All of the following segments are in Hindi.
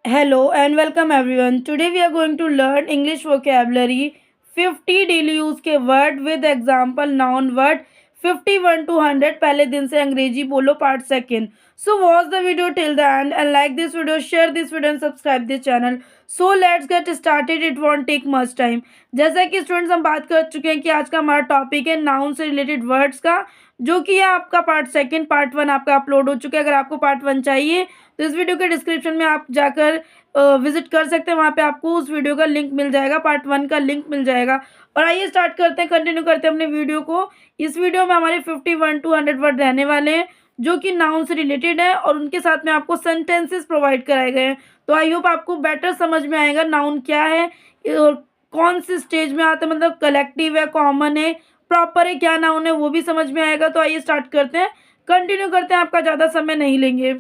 Hello and welcome everyone. Today we are going to learn English vocabulary 50 daily use के word with example noun word 51 to 100 पहले दिन से अंग्रेजी बोलो part second. So watch the video till the end and like this video, share this video and subscribe this channel. So let's get started. It won't take much time. जैसा कि स्टूडेंट्स हम बात कर चुके हैं कि आज का हमारा टॉपिक है नाउन से रिलेटेड वर्ड्स का, जो कि आपका पार्ट सेकंड पार्ट वन आपका अपलोड हो चुका है. अगर आपको पार्ट वन चाहिए तो इस वीडियो के डिस्क्रिप्शन में आप जाकर विजिट कर सकते हैं. वहाँ पे आपको उस वीडियो का लिंक मिल जाएगा, पार्ट वन का लिंक मिल जाएगा. और आइए स्टार्ट करते हैं, कंटिन्यू करते हैं अपने वीडियो को. इस वीडियो में हमारे 51 to 100 वर्ड रहने वाले हैं जो कि नाउन से रिलेटेड है और उनके साथ में आपको सेंटेंसेस प्रोवाइड कराए गए हैं. तो आई होप आपको बेटर समझ में आएगा नाउन क्या है और कौन सी स्टेज में आता है, मतलब कलेक्टिव है, कॉमन है, प्रॉपर है, क्या नाउन है वो भी समझ में आएगा. तो आइए स्टार्ट करते हैं, कंटिन्यू करते हैं, आपका ज़्यादा समय नहीं लेंगे.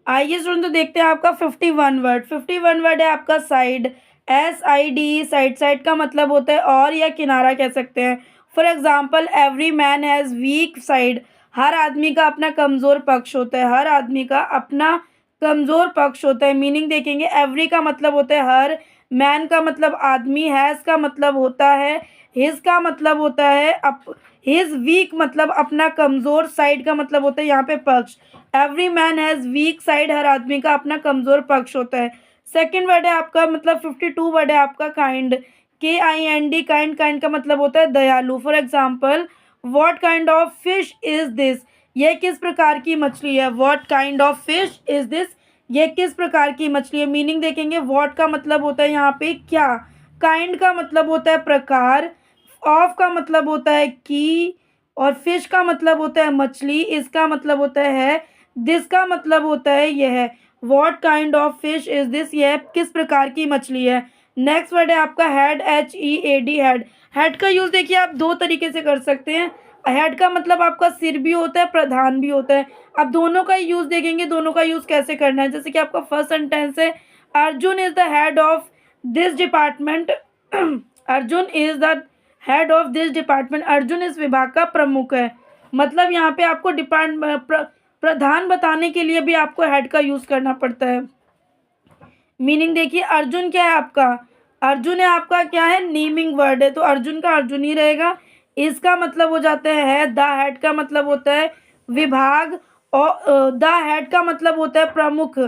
आइए स्टूडेंट तो देखते हैं आपका 51 वर्ड. 51 वर्ड है आपका साइड. SID, side. साइड का मतलब होता है और या किनारा कह सकते हैं. For example every man has weak side. हर आदमी का अपना कमज़ोर पक्ष होता है. हर आदमी का अपना कमज़ोर पक्ष होता है. मीनिंग देखेंगे, एवरी का मतलब होता है हर, मैन का मतलब आदमी, हैज़ का मतलब होता है, हिज का मतलब होता है हिज, वीक मतलब अपना कमज़ोर, साइड का मतलब होता है यहाँ पे पक्ष. Every man has weak side, हर आदमी का अपना कमज़ोर पक्ष होता है. सेकंड वर्ड है आपका, मतलब 52 वर्ड है आपका काइंड. KIND, kind. काइंड का मतलब होता है दयालु. For example what kind of fish is this. यह किस प्रकार की मछली है. What kind of fish is this, यह किस प्रकार की मछली है. मीनिंग देखेंगे, व्हाट का मतलब होता है यहाँ पे क्या, काइंड का मतलब होता है प्रकार, ऑफ का मतलब होता है की, और फिश का मतलब होता है मछली, इसका मतलब होता है, दिस का मतलब होता है यह. What kind of fish is this, यह किस प्रकार की मछली है. नेक्स्ट वर्ड है आपका हेड. HEAD, head. हेड का यूज़ देखिए आप दो तरीके से कर सकते हैं. हेड का मतलब आपका सिर भी होता है, प्रधान भी होता है. अब दोनों का यूज़ देखेंगे, दोनों का यूज़ कैसे करना है. जैसे कि आपका फर्स्ट सेंटेंस है, Arjun is the head of this department. Arjun is the head of this department. Arjun इस विभाग का प्रमुख है. मतलब यहाँ पे आपको प्रधान बताने के लिए भी आपको हेड का यूज़ करना पड़ता है. मीनिंग देखिए, अर्जुन क्या है आपका, अर्जुन है आपका क्या है, नेमिंग वर्ड है, तो अर्जुन का अर्जुन ही रहेगा. इसका मतलब हो जाता है द हेड का मतलब होता है विभाग, और द हेड का मतलब होता है प्रमुख,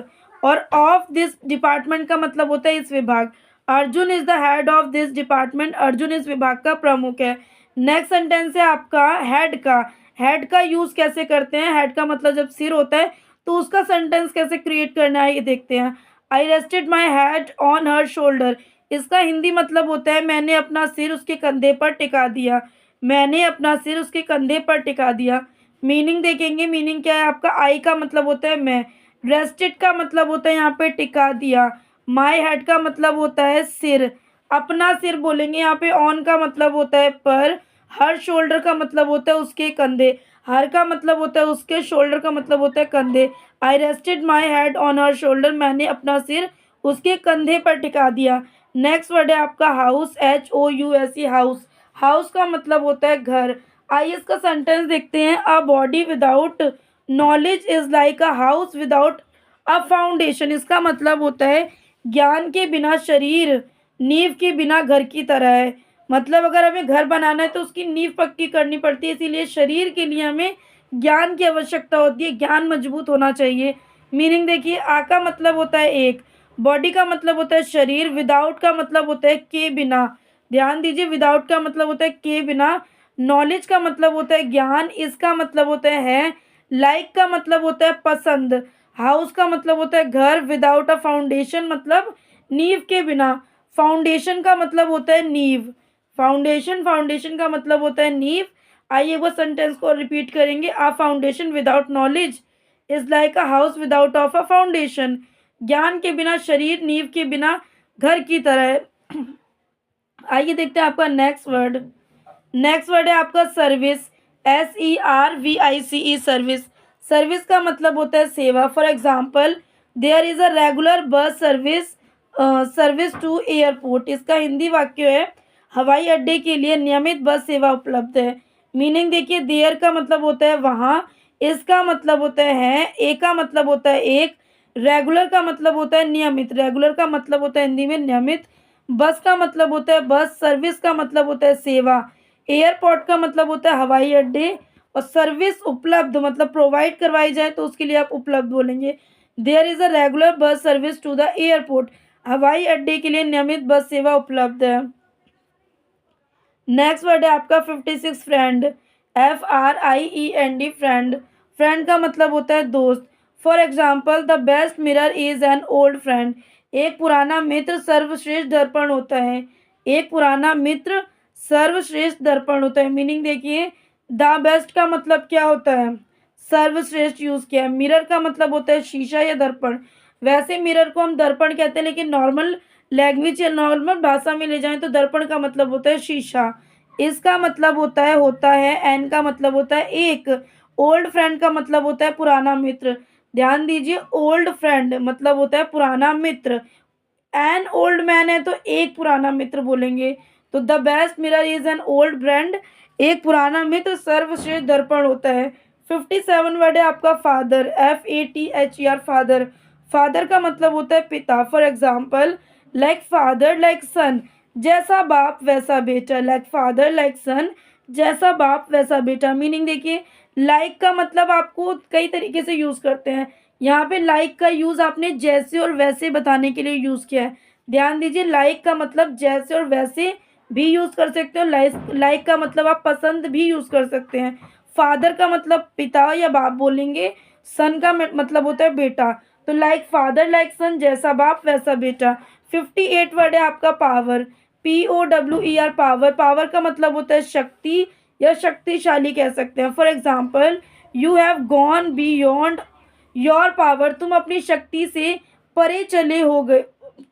और ऑफ दिस डिपार्टमेंट का मतलब होता है इस विभाग. Arjun is the head of this department. Arjun इस विभाग का प्रमुख है. नेक्स्ट सेंटेंस है आपका हेड का. हेड का यूज़ कैसे करते हैं. हेड का मतलब जब सिर होता है तो उसका सेंटेंस कैसे क्रिएट करना है ये देखते हैं. I rested my head on her shoulder. इसका हिंदी मतलब होता है मैंने अपना सिर उसके कंधे पर टिका दिया. मैंने अपना सिर उसके कंधे पर टिका दिया. मीनिंग देखेंगे, मीनिंग क्या है आपका, आई का मतलब होता है मैं, रेस्टेड का मतलब होता है यहाँ पे टिका दिया, माई हेड का मतलब होता है सिर, अपना सिर बोलेंगे यहाँ पे, ऑन का मतलब होता है पर, हर शोल्डर का मतलब होता है उसके कंधे, हर का मतलब होता है उसके, शोल्डर का मतलब होता है कंधे. I rested my head on her shoulder. मैंने अपना सिर उसके कंधे पर टिका दिया. नेक्स्ट वर्ड है आपका हाउस. HOUSE, house. हाउस का मतलब होता है घर. आइए इसका सेंटेंस देखते हैं. A body without knowledge is like a house without a foundation. इसका मतलब होता है ज्ञान के बिना शरीर नींव के बिना घर की तरह है. मतलब अगर हमें घर बनाना है तो उसकी नींव पक्की करनी पड़ती है, इसीलिए शरीर के लिए हमें ज्ञान की आवश्यकता होती है. ज्ञान मजबूत होना चाहिए. मीनिंग देखिए, आ का मतलब होता है एक, बॉडी का मतलब होता है शरीर, विदाउट का मतलब होता है के बिना. ध्यान दीजिए, विदाउट का मतलब होता है के बिना. नॉलेज का मतलब होता है ज्ञान, इसका मतलब होता है. लाइक का मतलब होता है पसंद. हाउस का मतलब होता है घर. विदाउट अ फाउंडेशन मतलब नींव के बिना. फाउंडेशन का मतलब होता है नींव. फाउंडेशन का मतलब होता है नींव. आइए वो सेंटेंस को रिपीट करेंगे. अ foundation without knowledge is like a house without of a foundation. ज्ञान के बिना शरीर नींव के बिना घर की तरह है. आइए देखते हैं आपका नेक्स्ट वर्ड. नेक्स्ट वर्ड है आपका सर्विस. SERVICE, service. सर्विस का मतलब होता है सेवा. For example there is a regular bus service to airport. इसका हिंदी वाक्य है हवाई अड्डे के लिए नियमित बस सेवा उपलब्ध है. मीनिंग देखिए, देयर का मतलब होता है वहाँ, इसका मतलब होता है, ए का मतलब होता है एक, रेगुलर का मतलब होता है नियमित, रेगुलर का मतलब होता है हिंदी में नियमित। बस का मतलब होता है बस, सर्विस का मतलब होता है सेवा, एयरपोर्ट का मतलब होता है हवाई अड्डे, और सर्विस उपलब्ध मतलब प्रोवाइड करवाई जाए तो उसके लिए आप उपलब्ध बोलेंगे। There is a regular bus service to the airport, हवाई अड्डे के लिए नियमित बस सेवा उपलब्ध है। नेक्स्ट वर्ड है आपका 56 फ्रेंड, FRIEND फ्रेंड। फ्रेंड का मतलब होता है दोस्त। For example the best mirror is an old friend, एक पुराना मित्र सर्वश्रेष्ठ दर्पण होता है। एक पुराना मित्र सर्वश्रेष्ठ दर्पण होता है। मीनिंग देखिए, द बेस्ट का मतलब क्या होता है, सर्वश्रेष्ठ यूज किया है। मिरर का मतलब होता है शीशा या दर्पण। वैसे मिरर को हम दर्पण कहते हैं, लेकिन नॉर्मल लैंग्वेज या नॉर्मल भाषा में ले जाएं तो दर्पण का मतलब होता है शीशा। इसका मतलब होता है एन का मतलब होता है एक। ओल्ड फ्रेंड का मतलब होता है पुराना मित्र। ध्यान दीजिए, ओल्ड फ्रेंड मतलब होता है पुराना मित्र। एन ओल्ड मैन है तो एक पुराना मित्र बोलेंगे। तो the best mirror is an old friend, एक पुराना मित्र सर्वश्रेष्ठ दर्पण होता है। 57 वर्ड है आपका फादर, FATHER फादर। फादर का मतलब होता है पिता। For example like father like son, जैसा बाप वैसा बेटा। लाइक फादर लाइक सन, जैसा बाप वैसा बेटा। मीनिंग देखिए, लाइक का मतलब आपको कई तरीके से यूज करते हैं। यहाँ पे लाइक का यूज आपने जैसे और वैसे बताने के लिए यूज किया है। ध्यान दीजिए, लाइक का मतलब जैसे और वैसे भी यूज कर सकते हो। लाइक का मतलब आप पसंद भी यूज कर सकते हैं। फादर का मतलब पिता या बाप बोलेंगे। सन का मतलब होता है बेटा। तो लाइक फादर लाइक सन, जैसा बाप वैसा बेटा। 58 वर्ड है आपका पावर, POWER पावर। पावर का मतलब होता है शक्ति या शक्तिशाली कह सकते हैं। For example you have gone beyond your power, तुम अपनी शक्ति से परे चले हो गए,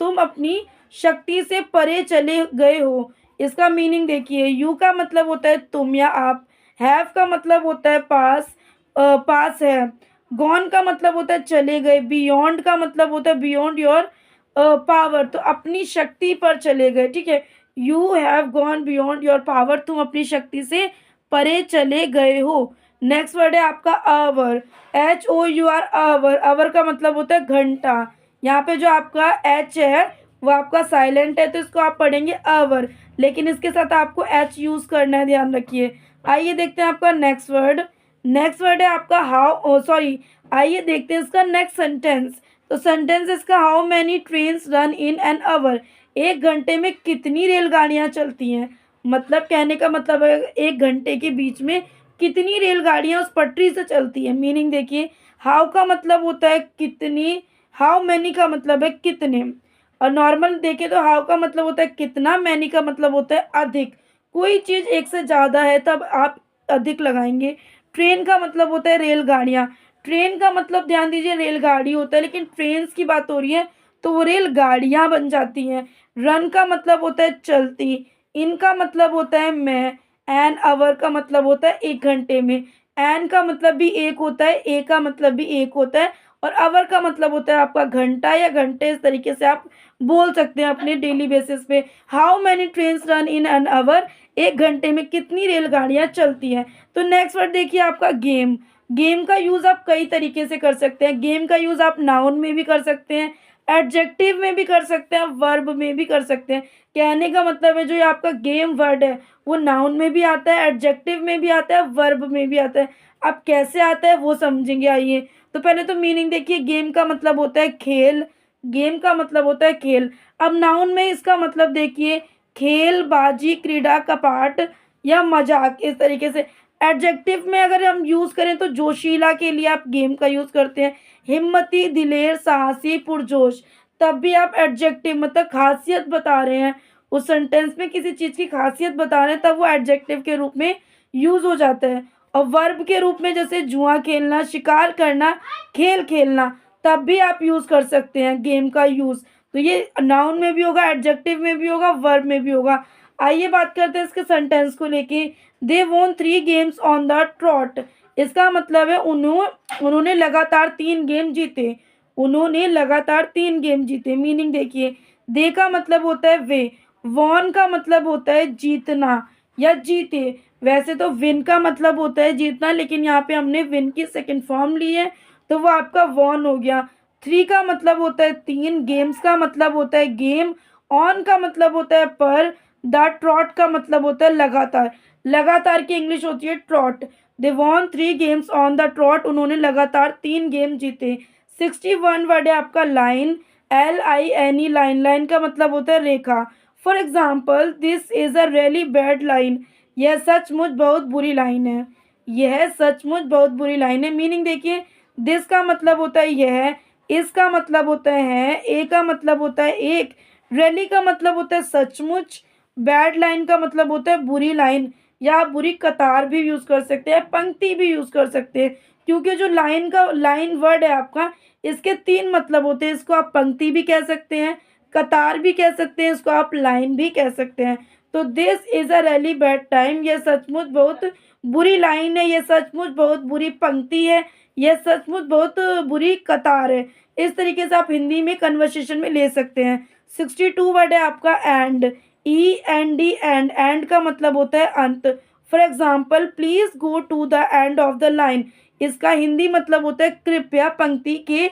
तुम अपनी शक्ति से परे चले गए हो। इसका मीनिंग देखिए, यू का मतलब होता है तुम या आप। हैव का मतलब होता है पास, पास है। गॉन का मतलब होता है चले गए। बियॉन्ड का मतलब होता है बियॉन्ड योर पावर, तो अपनी शक्ति पर चले गए। ठीक है, you have gone beyond your power, तुम अपनी शक्ति से परे चले गए हो। नेक्स्ट वर्ड है आपका आवर, HOUR आवर। आवर का मतलब होता है घंटा। यहाँ पे जो आपका एच है वो आपका साइलेंट है, तो इसको आप पढ़ेंगे आवर, लेकिन इसके साथ आपको एच यूज करना है, ध्यान रखिए। आइए देखते हैं आपका नेक्स्ट वर्ड। नेक्स्ट वर्ड है आपका हाउ, सॉरी, आइए देखते हैं इसका नेक्स्ट सेंटेंस। तो सेंटेंस इसका, how many trains run in an hour, एक घंटे में कितनी रेलगाड़ियाँ चलती हैं। मतलब कहने का मतलब है एक घंटे के बीच में कितनी रेलगाड़ियाँ उस पटरी से चलती है। मीनिंग देखिए, हाउ का मतलब होता है कितनी, हाउ मैनी का मतलब है कितने। और नॉर्मल देखें तो हाउ का मतलब होता है कितना, मैनी का मतलब होता है अधिक। कोई चीज़ एक से ज़्यादा है तब आप अधिक लगाएंगे। ट्रेन का मतलब होता है रेलगाड़ियाँ। ट्रेन का मतलब ध्यान दीजिए रेलगाड़ी होता है, लेकिन ट्रेन्स की बात हो रही है तो वो रेलगाड़ियाँ बन जाती हैं। रन का मतलब होता है चलती। इन का मतलब होता है मैं। एन आवर का मतलब होता है एक घंटे में। एन का मतलब भी एक होता है, ए का मतलब भी एक होता है, और आवर का मतलब होता है आपका घंटा या घंटे। इस तरीके से आप बोल सकते हैं अपने डेली बेसिस पे। How many trains run in an hour, एक घंटे में कितनी रेलगाड़ियाँ चलती हैं। तो नेक्स्ट वर्ड देखिए आपका गेम। गेम का यूज़ आप कई तरीके से कर सकते हैं। गेम का यूज़ आप नाउन में भी कर सकते हैं, एडजेक्टिव में भी कर सकते हैं, वर्ब में भी कर सकते हैं। कहने का मतलब है जो ये आपका गेम वर्ड है वो नाउन में भी आता है, एडजेक्टिव में भी आता है, वर्ब में भी आता है। अब कैसे आता है वो समझेंगे। आइए, तो पहले तो मीनिंग देखिए, गेम का मतलब होता है खेल। गेम का मतलब होता है खेल। अब नाउन में इसका मतलब देखिए, खेल, बाजी, क्रीड़ा, कपाट या मजाक, इस तरीके से। एडजेक्टिव में अगर हम यूज़ करें तो जोशीला के लिए आप गेम का यूज़ करते हैं। हिम्मती, दिलेर, साहसी, पुरजोश, तब भी आप एडजेक्टिव मतलब खासियत बता रहे हैं, उस सेंटेंस में किसी चीज़ की खासियत बता रहे हैं, तब वो एडजेक्टिव के रूप में यूज़ हो जाता है। और वर्ब के रूप में जैसे जुआ खेलना, शिकार करना, खेल खेलना, तब भी आप यूज़ कर सकते हैं गेम का यूज़। तो ये नाउन में भी होगा, एडजेक्टिव में भी होगा, वर्ब में भी होगा। आइए बात करते हैं इसके सेंटेंस को लेके। They won 3 games on the trout, इसका मतलब है उन्होंने लगातार 3 गेम जीते। उन्होंने लगातार 3 गेम जीते। मीनिंग देखिए, दे का मतलब होता है वे, वॉन का मतलब होता है जीतना या जीते। वैसे तो विन का मतलब होता है जीतना, लेकिन यहाँ पे हमने विन की सेकंड फॉर्म ली है तो वो आपका वॉन हो गया। 3 का मतलब होता है 3, गेम्स का मतलब होता है गेम, ऑन का मतलब होता है पर, द ट्रॉट का मतलब होता है लगातार। लगातार की इंग्लिश होती है trout. They won 3 games on the trout, उन्होंने लगातार 3 गेम जीते। 61 वर्ड है आपका लाइन, LINE, लाइन। लाइन का मतलब होता है रेखा। For example, this is a really bad line, यह सचमुच बहुत बुरी लाइन है। यह सचमुच बहुत बुरी लाइन है। मीनिंग देखिए, दिस का मतलब होता है यह, इसका मतलब होता है, ए का मतलब होता है एक, रैली का मतलब होता है सचमुच, बैड लाइन का मतलब होता है बुरी लाइन, या आप बुरी कतार भी यूज़ कर सकते हैं, पंक्ति भी यूज़ कर सकते हैं, क्योंकि जो लाइन वर्ड है आपका, इसके 3 मतलब होते हैं। इसको आप पंक्ति भी कह सकते हैं, कतार भी कह सकते हैं, इसको आप लाइन भी कह सकते हैं। तो this is a really bad time, यह सचमुच बहुत बुरी लाइन है, यह सचमुच बहुत बुरी पंक्ति है, यह सचमुच बहुत बुरी कतार है। इस तरीके से आप हिंदी में कन्वर्सेशन में ले सकते हैं। 62 वर्ड है आपका एंड, END, एंड का मतलब होता है अंत। For example, please go to the end of the line, इसका हिंदी मतलब होता है कृपया पंक्ति के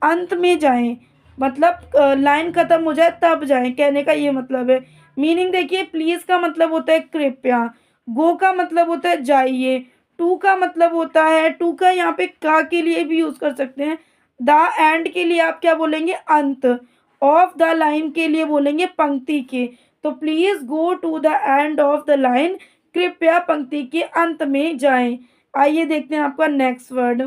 अंत में जाएं, मतलब लाइन खत्म हो जाए तब जाएं, कहने का ये मतलब है। मीनिंग देखिए, प्लीज का मतलब होता है कृपया, गो का मतलब होता है जाइए, टू का मतलब होता है, टू का यहाँ पे का के लिए भी यूज कर सकते हैं, द एंड के लिए आप क्या बोलेंगे अंत, ऑफ द लाइन के लिए बोलेंगे पंक्ति के। तो please go to the end of the line, कृपया पंक्ति के अंत में जाएं। आइए देखते हैं आपका नेक्स्ट वर्ड।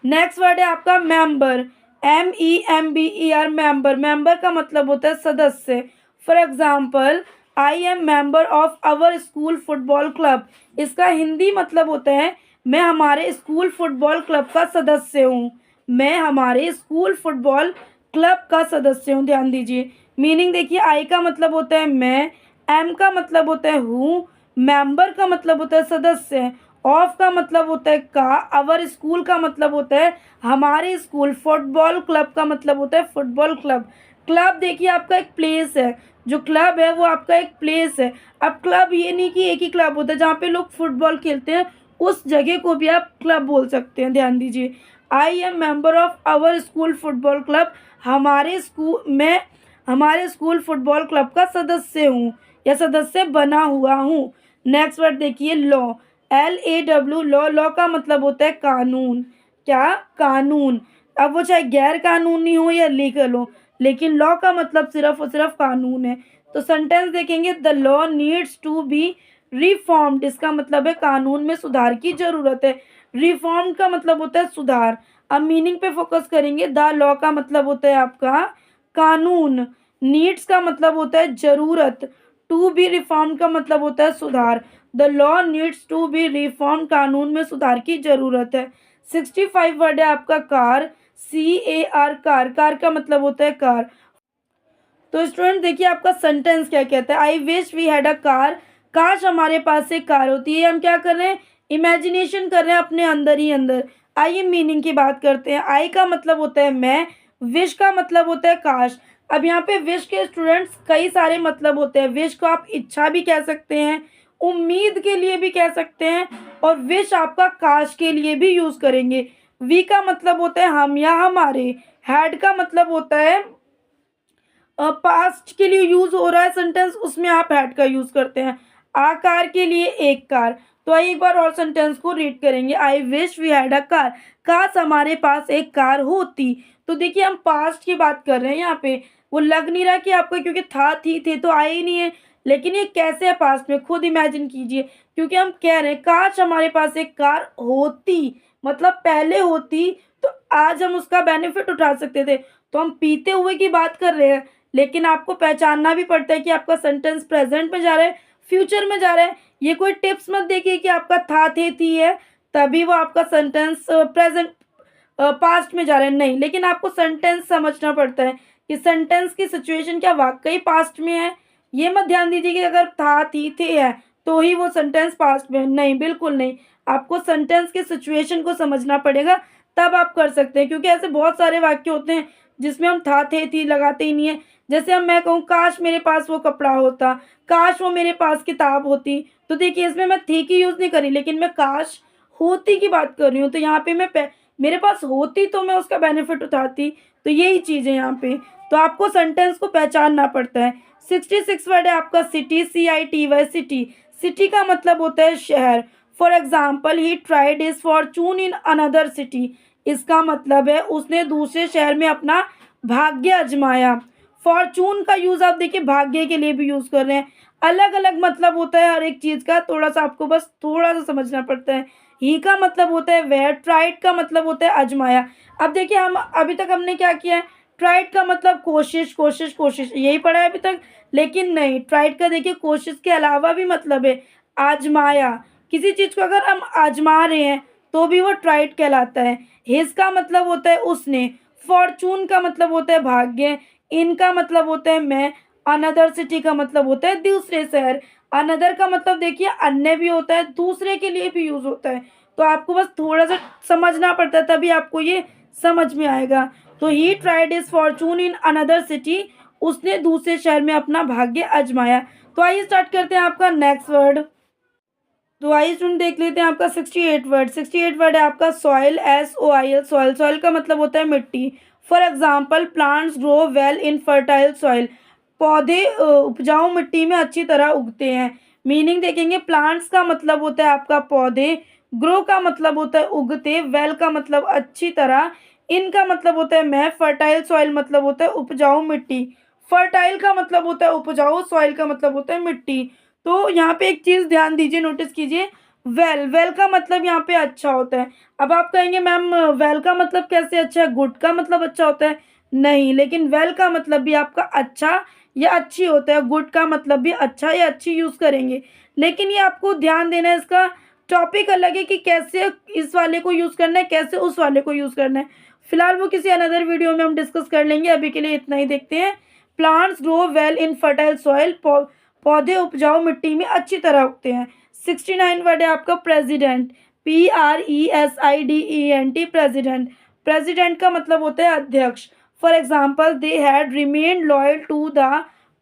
नेक्स्ट वर्ड है आपका मेंबर, MEMBER, मेंबर। मेंबर का मतलब होता है सदस्य। For example, I am member of our school football club, इसका हिंदी मतलब होता है मैं हमारे स्कूल फुटबॉल क्लब का सदस्य हूँ। मैं हमारे स्कूल फुटबॉल क्लब का सदस्य हूँ, ध्यान दीजिए। मीनिंग देखिए, आई का मतलब होता है मैं, एम का मतलब होता है हूँ, मेंबर का मतलब होता है सदस्य, ऑफ का मतलब होता है का, आवर स्कूल का मतलब होता है हमारे स्कूल, फुटबॉल क्लब का मतलब होता है फुटबॉल क्लब। क्लब देखिए आपका एक प्लेस है, जो क्लब है वो आपका एक प्लेस है। अब क्लब ये नहीं कि एक ही क्लब होता है जहाँ पे लोग फुटबॉल खेलते हैं, उस जगह को भी आप क्लब बोल सकते हैं, ध्यान दीजिए। I am member of our school football club, मैं हमारे स्कूल फुटबॉल क्लब का सदस्य हूँ या सदस्य बना हुआ हूँ। नेक्स्ट वर्ड देखिए, लॉ, LAW, लॉ। लॉ का मतलब होता है कानून, क्या कानून। अब वो चाहे गैर कानूनी हो या लीगल हो, लेकिन लॉ का मतलब सिर्फ और सिर्फ कानून है। तो सेंटेंस देखेंगे, the law needs to be reformed, इसका मतलब है कानून में सुधार की जरूरत है। रिफॉर्म का मतलब होता है सुधार। अब मीनिंग पे फोकस करेंगे, द लॉ का मतलब होता है आपका कानून, नीड्स का मतलब होता है जरूरत, टू बी रिफॉर्म का मतलब होता है सुधार। The law needs to be reform, कानून में सुधार की जरूरत है। 65 वर्ड है आपका कार, CAR, कार। कार का मतलब होता है कार। तो स्टूडेंट देखिए आपका सेंटेंस क्या कहता है, I wish we had a car, काश हमारे पास एक कार होती है। हम क्या कर रहे हैं, इमेजिनेशन कर रहे हैं अपने अंदर ही अंदर। आइए मीनिंग की बात करते हैं। आई का मतलब होता है मैं, विश का मतलब होता है काश। अब यहाँ पे विश के स्टूडेंट्स कई सारे मतलब होते हैं। विश को आप इच्छा भी कह सकते हैं, उम्मीद के लिए भी कह सकते हैं, और विश आपका काश के लिए भी यूज करेंगे। वी का मतलब होता है हम या हमारे, हैड का मतलब होता है पास्ट के लिए यूज हो रहा है सेंटेंस, उसमें आप हैड का यूज करते हैं। आकार के लिए एक कार। तो आइए एक बार और सेंटेंस को रीड करेंगे, I wish we had a car, काश हमारे पास एक कार होती। तो देखिए हम पास्ट की बात कर रहे हैं यहाँ पे, वो लग नहीं रहा कि आपका, क्योंकि था थी थे तो आए ही नहीं है, लेकिन ये कैसे है पास्ट में, खुद इमेजिन कीजिए। क्योंकि हम कह रहे हैं काश हमारे पास एक कार होती, मतलब पहले होती तो आज हम उसका बेनिफिट उठा सकते थे। तो हम पीते हुए की बात कर रहे हैं, लेकिन आपको पहचानना भी पड़ता है कि आपका सेंटेंस प्रेजेंट में जा रहा है, फ्यूचर में जा रहा है। ये कोई टिप्स मत देखिए कि आपका था थे थी है तभी वो आपका सेंटेंस प्रेजेंट पास्ट में जा रहा है, नहीं। लेकिन आपको सेंटेंस समझना पड़ता है कि सेंटेंस की सिचुएशन क्या वाकई पास्ट में है। ये मत ध्यान दीजिए कि अगर था थी थे है तो ही वो सेंटेंस पास्ट में है, नहीं, बिल्कुल नहीं। आपको सेंटेंस के सिचुएशन को समझना पड़ेगा, तब आप कर सकते हैं। क्योंकि ऐसे बहुत सारे वाक्य होते हैं जिसमें हम था थे थी लगाते ही नहीं है। जैसे हम मैं कहूँ काश मेरे पास वो कपड़ा होता, काश वो मेरे पास किताब होती, तो देखिए इसमें मैं थी की यूज़ नहीं करी, लेकिन मैं काश होती की बात कर रही हूँ। तो यहाँ पे मैं मेरे पास होती तो मैं उसका बेनिफिट उठाती। तो यही चीज़ है यहाँ पे। तो आपको सेंटेंस को पहचानना पड़ता है। 66 वर्ड है आपका सिटी, CITY, सिटी। सिटी का मतलब होता है शहर। For example, he tried his Fortune in another city. इसका मतलब है उसने दूसरे शहर में अपना भाग्य आजमाया। फॉर्चून का यूज़ आप देखिए भाग्य के लिए भी यूज़ कर रहे हैं। अलग अलग मतलब होता है हर एक चीज़ का, थोड़ा सा आपको बस थोड़ा सा समझना पड़ता है। ही का मतलब होता है वह, ट्राइड का मतलब होता है आजमाया। अब देखिए हम अभी तक हमने क्या किया है, ट्राइड का मतलब कोशिश कोशिश कोशिश, यही पढ़ा है अभी तक। लेकिन नहीं, ट्राइड का देखिए कोशिश के अलावा भी मतलब है आजमाया। किसी चीज़ को अगर हम आजमा रहे हैं तो भी वो ट्राइड कहलाता है। हिज का मतलब होता है उसने। फॉर्चून का मतलब होता है भाग्य। इनका मतलब होता है मैं। अनदर सिटी का मतलब होता है दूसरे शहर। अनदर का मतलब देखिए अन्य भी होता है, दूसरे के लिए भी यूज़ होता है। तो आपको बस थोड़ा सा समझना पड़ता है तभी आपको ये समझ में आएगा। तो he tried his Fortune in another city. उसने दूसरे शहर में अपना भाग्य आजमाया। तो आइए स्टार्ट करते हैं आपका नेक्स्ट वर्ड। तो आइए स्टूडेंट देख लेते हैं आपका 68 वर्ड। 68 वर्ड है आपका सॉइल, SOIL, सॉइल। सॉइल का मतलब होता है मिट्टी। For example, plants grow well in fertile soil. पौधे उपजाऊ मिट्टी में अच्छी तरह उगते हैं। मीनिंग देखेंगे, प्लांट्स का मतलब होता है आपका पौधे, ग्रो का मतलब होता है उगते, वेल का मतलब अच्छी तरह, इनका मतलब होता है मैं, फर्टाइल सॉइल मतलब होता है उपजाऊ मिट्टी। फर्टाइल का मतलब होता है उपजाऊ, सॉइल का मतलब होता है मिट्टी। तो यहाँ पे एक चीज़ ध्यान दीजिए, नोटिस कीजिए, वेल, वेल का मतलब यहाँ पे अच्छा होता है। अब आप कहेंगे मैम वेल का मतलब कैसे अच्छा है, गुड का मतलब अच्छा होता है? नहीं, लेकिन वेल का मतलब भी आपका अच्छा या अच्छी होता है। गुड का मतलब भी अच्छा या अच्छी यूज़ करेंगे। लेकिन ये आपको ध्यान देना है, इसका टॉपिक अलग है कि कैसे इस वाले को यूज़ करना है, कैसे उस वाले को यूज़ करना है। फिलहाल वो किसी अनदर वीडियो में हम डिस्कस कर लेंगे। अभी के लिए इतना ही देखते हैं। Plants grow well in fertile soil. पौधे उपजाऊ मिट्टी में अच्छी तरह उगते हैं। 69 वर्ड है आपका प्रेसिडेंट, PRESIDENT, प्रेसिडेंट। प्रेसिडेंट का मतलब होता है अध्यक्ष। For example, they had remained loyal to the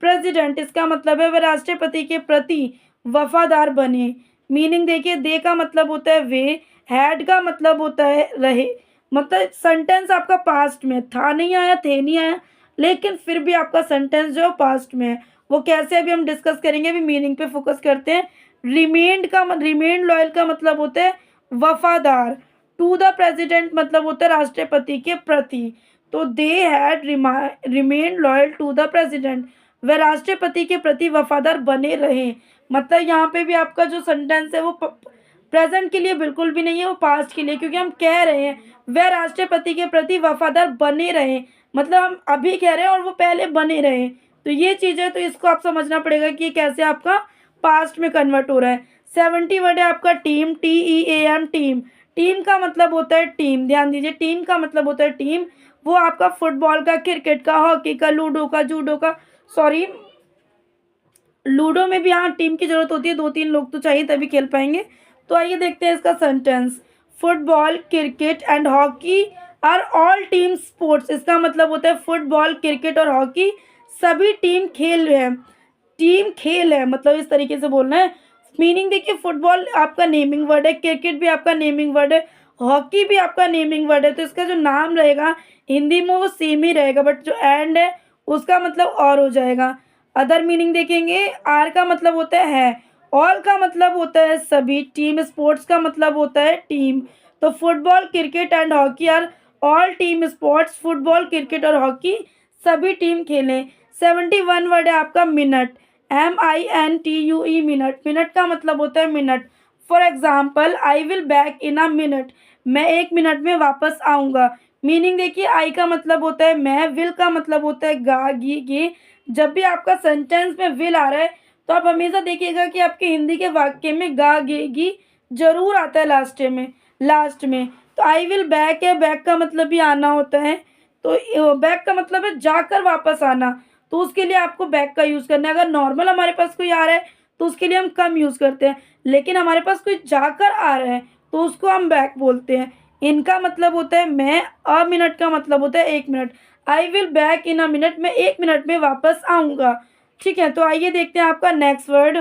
president. इसका मतलब है वह राष्ट्रपति के प्रति वफादार बने। मीनिंग देखिए, दे का मतलब होता है वे, हैड का मतलब होता है रहे। मतलब सेंटेंस आपका पास्ट में था नहीं आया, थे नहीं आया, लेकिन फिर भी आपका सेंटेंस जो पास्ट में है। वो कैसे अभी हम डिस्कस करेंगे। अभी मीनिंग पे फोकस करते हैं। रिमेंड लॉयल का मतलब होता है वफादार। टू द प्रेसिडेंट मतलब होता है राष्ट्रपति के प्रति। तो they had remained loyal to the president. वह राष्ट्रपति के प्रति वफादार बने रहे। मतलब यहाँ पे भी आपका जो सेंटेंस है वो प्रेजेंट के लिए बिल्कुल भी नहीं है, वो पास्ट के लिए, क्योंकि हम कह रहे हैं वह राष्ट्रपति के प्रति वफादार बने रहे। मतलब हम अभी कह रहे हैं और वो पहले बने रहे। तो ये चीज़ है, तो इसको आप समझना पड़ेगा कि ये कैसे आपका पास्ट में कन्वर्ट हो रहा है। 70 वर्ड है आपका टीम, TEAM, टीम। टीम का मतलब होता है टीम। ध्यान दीजिए, टीम का मतलब होता है टीम। वो आपका फुटबॉल का, क्रिकेट का, हॉकी का, लूडो का, जूडो का, सॉरी लूडो में भी हाँ टीम की जरूरत होती है, 2-3 लोग तो चाहिए तभी खेल पाएंगे। तो आइए देखते हैं इसका sentence. Football, cricket and hockey are all team sports. इसका मतलब होता है फुटबॉल, क्रिकेट और हॉकी सभी टीम खेल है। टीम खेल है मतलब इस तरीके से बोलना है। मीनिंग देखिए, फुटबॉल आपका नेमिंग वर्ड है, क्रिकेट भी आपका नेमिंग वर्ड है, हॉकी भी आपका नेमिंग वर्ड है। तो इसका जो नाम रहेगा हिंदी में वो सेम ही रहेगा, बट जो एंड है उसका मतलब और हो जाएगा। अदर मीनिंग देखेंगे, आर का मतलब होता है, ऑल का मतलब होता है सभी, टीम स्पोर्ट्स का मतलब होता है टीम। तो football, cricket and hockey are all team sports. Football, cricket और हॉकी सभी टीम खेलें। 71 वर्ड है आपका मिनट, MINTUE, मिनट। मिनट का मतलब होता है minute. For example, I will back in a minute. मैं 1 मिनट में वापस आऊँगा। मीनिंग देखिए, आई का मतलब होता है मैं, विल का मतलब होता है गा गी गे। जब भी आपका सेंटेंस में विल आ रहा है तो आप हमेशा देखिएगा कि आपके हिंदी के वाक्य में गा गे गी जरूर आता है लास्ट में। तो आई विल बैक है, बैक का मतलब भी आना होता है। तो बैक का मतलब है जाकर वापस आना। तो उसके लिए आपको बैक का यूज़ करना है। अगर नॉर्मल हमारे पास कोई आ रहा है तो उसके लिए हम कम यूज़ करते हैं, लेकिन हमारे पास कोई जाकर आ रहा है तो उसको हम बैक बोलते हैं। इनका मतलब होता है मैं, अ मिनट का मतलब होता है 1 minute. I will back in a minute, मैं 1 मिनट में वापस आऊँगा। ठीक है, तो आइए देखते हैं आपका नेक्स्ट वर्ड।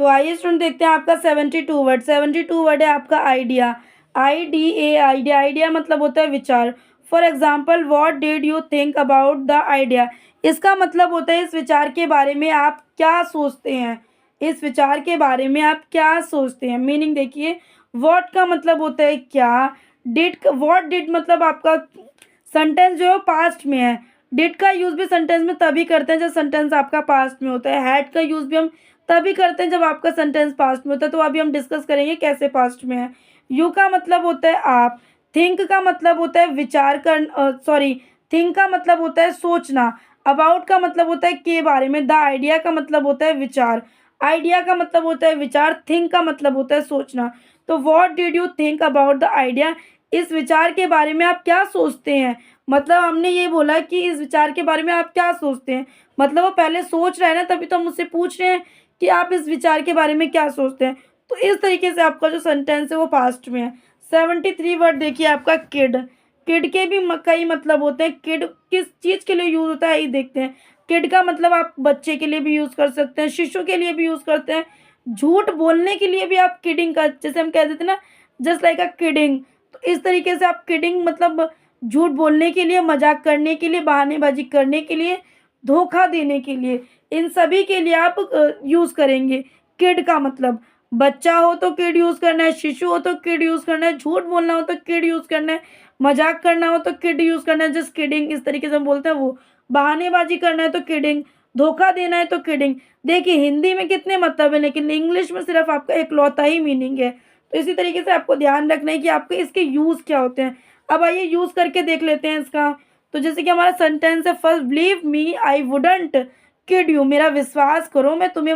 तो आइए स्टूडेंट देखते हैं आपका 72 वर्ड। 72 वर्ड है आपका आइडिया, आइडिया, आइडिया मतलब होता है विचार। For example, what did you think about the idea, इसका मतलब होता है इस विचार के बारे में आप क्या सोचते हैं, इस विचार के बारे में आप क्या सोचते हैं। मीनिंग देखिए, वॉट का मतलब होता है क्या, डिड, वॉट डिड मतलब आपका सेंटेंस जो है पास्ट में है। डिड का यूज़ भी सेंटेंस में तभी करते हैं जब सेंटेंस आपका पास्ट में होता है। हैड का यूज़ भी हम तभी करते हैं जब आपका सेंटेंस पास्ट में होता है। तो अभी हम डिस्कस करेंगे कैसे पास्ट में है। यू का मतलब होता है आप। थिंक का मतलब होता है विचार कर, सॉरी, थिंक का मतलब होता है सोचना। अबाउट का मतलब होता है के बारे में। द आइडिया का मतलब होता है विचार। आइडिया का मतलब होता है विचार। थिंक का मतलब होता है सोचना। तो what did you think about the idea, इस विचार के बारे में आप क्या सोचते हैं। मतलब हमने ये बोला कि इस विचार के बारे में आप क्या सोचते हैं, मतलब वो पहले सोच रहे हैं ना, तभी तो हम मुझसे पूछ रहे हैं कि आप इस विचार के बारे में क्या सोचते हैं। तो इस तरीके से आपका जो सेंटेंस है वो पास्ट में है। 73 वर्ड देखिए आपका किड। किड के भी कई मतलब होते हैं। किड किस चीज़ के लिए यूज़ होता है ये देखते हैं। किड का मतलब आप बच्चे के लिए भी यूज़ कर सकते हैं, शिशु के लिए भी यूज़ करते हैं, झूठ बोलने के लिए भी आप किडिंग का, जैसे हम कह देते हैं ना, जस्ट लाइक अ किडिंग। तो इस तरीके से आप किडिंग मतलब झूठ बोलने के लिए, मजाक करने के लिए, बहानेबाजी करने के लिए, धोखा देने के लिए, इन सभी के लिए आप यूज़ करेंगे। किड का मतलब बच्चा हो तो किड यूज़ करना है, शिशु हो तो किड यूज़ करना है, झूठ बोलना हो तो किड यूज़ करना है, मजाक करना हो तो किड यूज़ करना है, जस्ट किडिंग इस तरीके से हम बोलते हैं वो। बहानेबाजी करना है तो किडिंग, धोखा देना है तो किडिंग। देखिए हिंदी में कितने मतलब है, लेकिन इंग्लिश में सिर्फ आपका इकलौता ही मीनिंग है। तो इसी तरीके से आपको ध्यान रखना है कि आपके इसके यूज़ क्या होते हैं। अब आइए यूज़ करके देख लेते हैं इसका। तो जैसे कि हमारा सेंटेंस है, first, believe me I wouldn't kid you, मेरा विश्वास करो मैं तुम्हें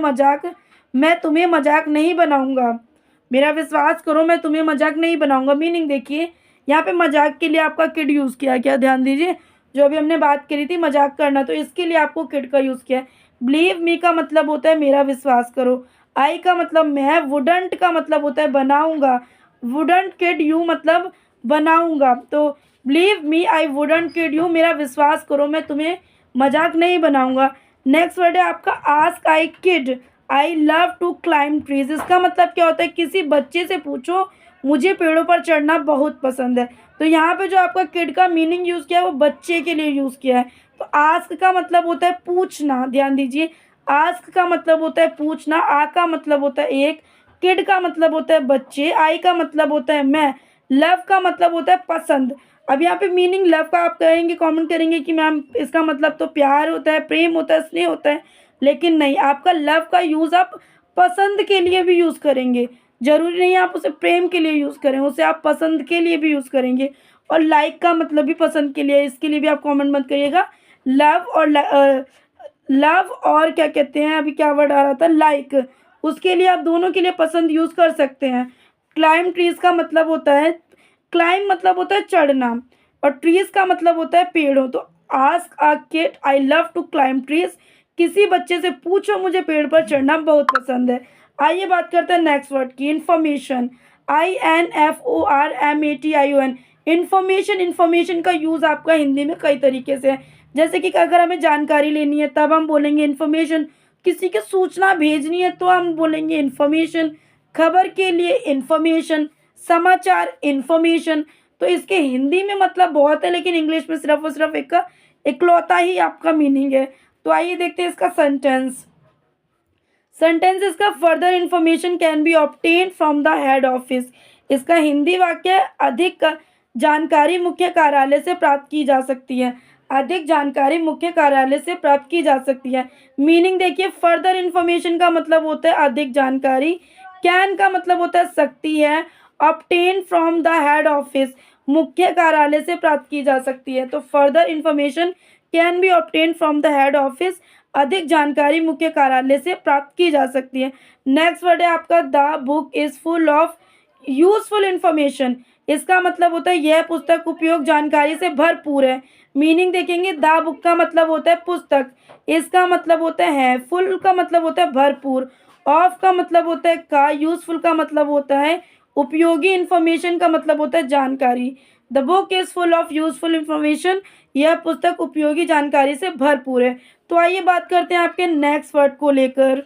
मजाक नहीं बनाऊंगा। मेरा विश्वास करो मैं तुम्हें मजाक नहीं बनाऊंगा। मीनिंग देखिए, यहाँ पे मजाक के लिए आपका किड यूज़ किया क्या, ध्यान दीजिए। जो अभी हमने बात करी थी मजाक करना, तो इसके लिए आपको किड का यूज़ किया है। बिलीव मी का मतलब होता है मेरा विश्वास करो। आई का मतलब मैं, वुडंट का मतलब होता है बनाऊंगा। वुडंट किड यू मतलब बनाऊंगा। तो believe me I wouldn't kid you, मेरा विश्वास करो मैं तुम्हें मजाक नहीं बनाऊंगा। नेक्स्ट वर्ड है आपका ask I kid I love to climb trees. इसका मतलब क्या होता है, किसी बच्चे से पूछो मुझे पेड़ों पर चढ़ना बहुत पसंद है। तो यहाँ पे जो आपका किड का मीनिंग यूज़ किया है वो बच्चे के लिए यूज़ किया है। तो आस्क का मतलब होता है पूछना, ध्यान दीजिए। आस्क का मतलब होता है पूछना। आ का मतलब होता है एक, किड का मतलब होता है बच्चे, आई का मतलब होता है मैं, लव का मतलब होता है पसंद। अब यहाँ पे मीनिंग लव का आप कहेंगे, कमेंट करेंगे कि मैम इसका मतलब तो प्यार होता है, प्रेम होता है, स्नेह होता है, लेकिन नहीं, आपका लव का यूज़ आप पसंद के लिए भी यूज़ करेंगे। जरूरी नहीं आप उसे प्रेम के लिए यूज़ करें, उसे आप पसंद के लिए भी यूज़ करेंगे। और लाइक का मतलब भी पसंद के लिए, इसके लिए भी आप कमेंट मत करिएगा। लव और लव और क्या कहते हैं, अभी क्या वर्ड आ रहा था, लाइक, उसके लिए आप दोनों के लिए पसंद यूज़ कर सकते हैं। क्लाइम ट्रीज का मतलब होता है, क्लाइम मतलब होता है चढ़ना, और ट्रीज का मतलब होता है पेड़ों। तो ask a kid I love to climb trees, किसी बच्चे से पूछो मुझे पेड़ पर चढ़ना बहुत पसंद है। आइए बात करते हैं नेक्स्ट वर्ड की, इंफॉर्मेशन। INFORMATION, information. इंफॉर्मेशन का यूज़ आपका हिंदी में कई तरीके से है। जैसे कि अगर हमें जानकारी लेनी है तब हम बोलेंगे इन्फॉर्मेशन, किसी की सूचना भेजनी है तो हम बोलेंगे इन्फॉर्मेशन, खबर के लिए इन्फॉर्मेशन, समाचार इन्फॉर्मेशन। तो इसके हिंदी में मतलब बहुत है, लेकिन इंग्लिश में सिर्फ और सिर्फ एक का इकलौता ही आपका मीनिंग है। तो आइए देखते हैं इसका सेंटेंस। सेंटेंस इसका, further information can be obtain from the head office. इसका हिंदी वाक्य, अधिक जानकारी मुख्य कार्यालय से प्राप्त की जा सकती है। अधिक जानकारी मुख्य कार्यालय से प्राप्त की जा सकती है। मीनिंग देखिए, फर्दर इंफॉर्मेशन का मतलब होता है अधिक जानकारी, कैन का मतलब होता है सकती है, obtain from the head office मुख्य कार्यालय से प्राप्त की जा सकती है। तो further information can be obtain from the head office, अधिक जानकारी मुख्य कार्यालय से प्राप्त की जा सकती है। नेक्स्ट वर्ड है आपका, the book is full of useful information. इसका मतलब होता है यह पुस्तक उपयोग जानकारी से भरपूर है। मीनिंग देखेंगे, द बुक का मतलब होता है पुस्तक, इसका मतलब होता है, फुल का मतलब होता है भरपूर, ऑफ का मतलब होता है का, यूजफुल का मतलब होता है उपयोगी, इंफॉर्मेशन का मतलब होता है जानकारी। The book is full of useful information, यह पुस्तक उपयोगी जानकारी से भरपूर है। तो आइए बात करते हैं आपके नेक्स्ट वर्ड को लेकर।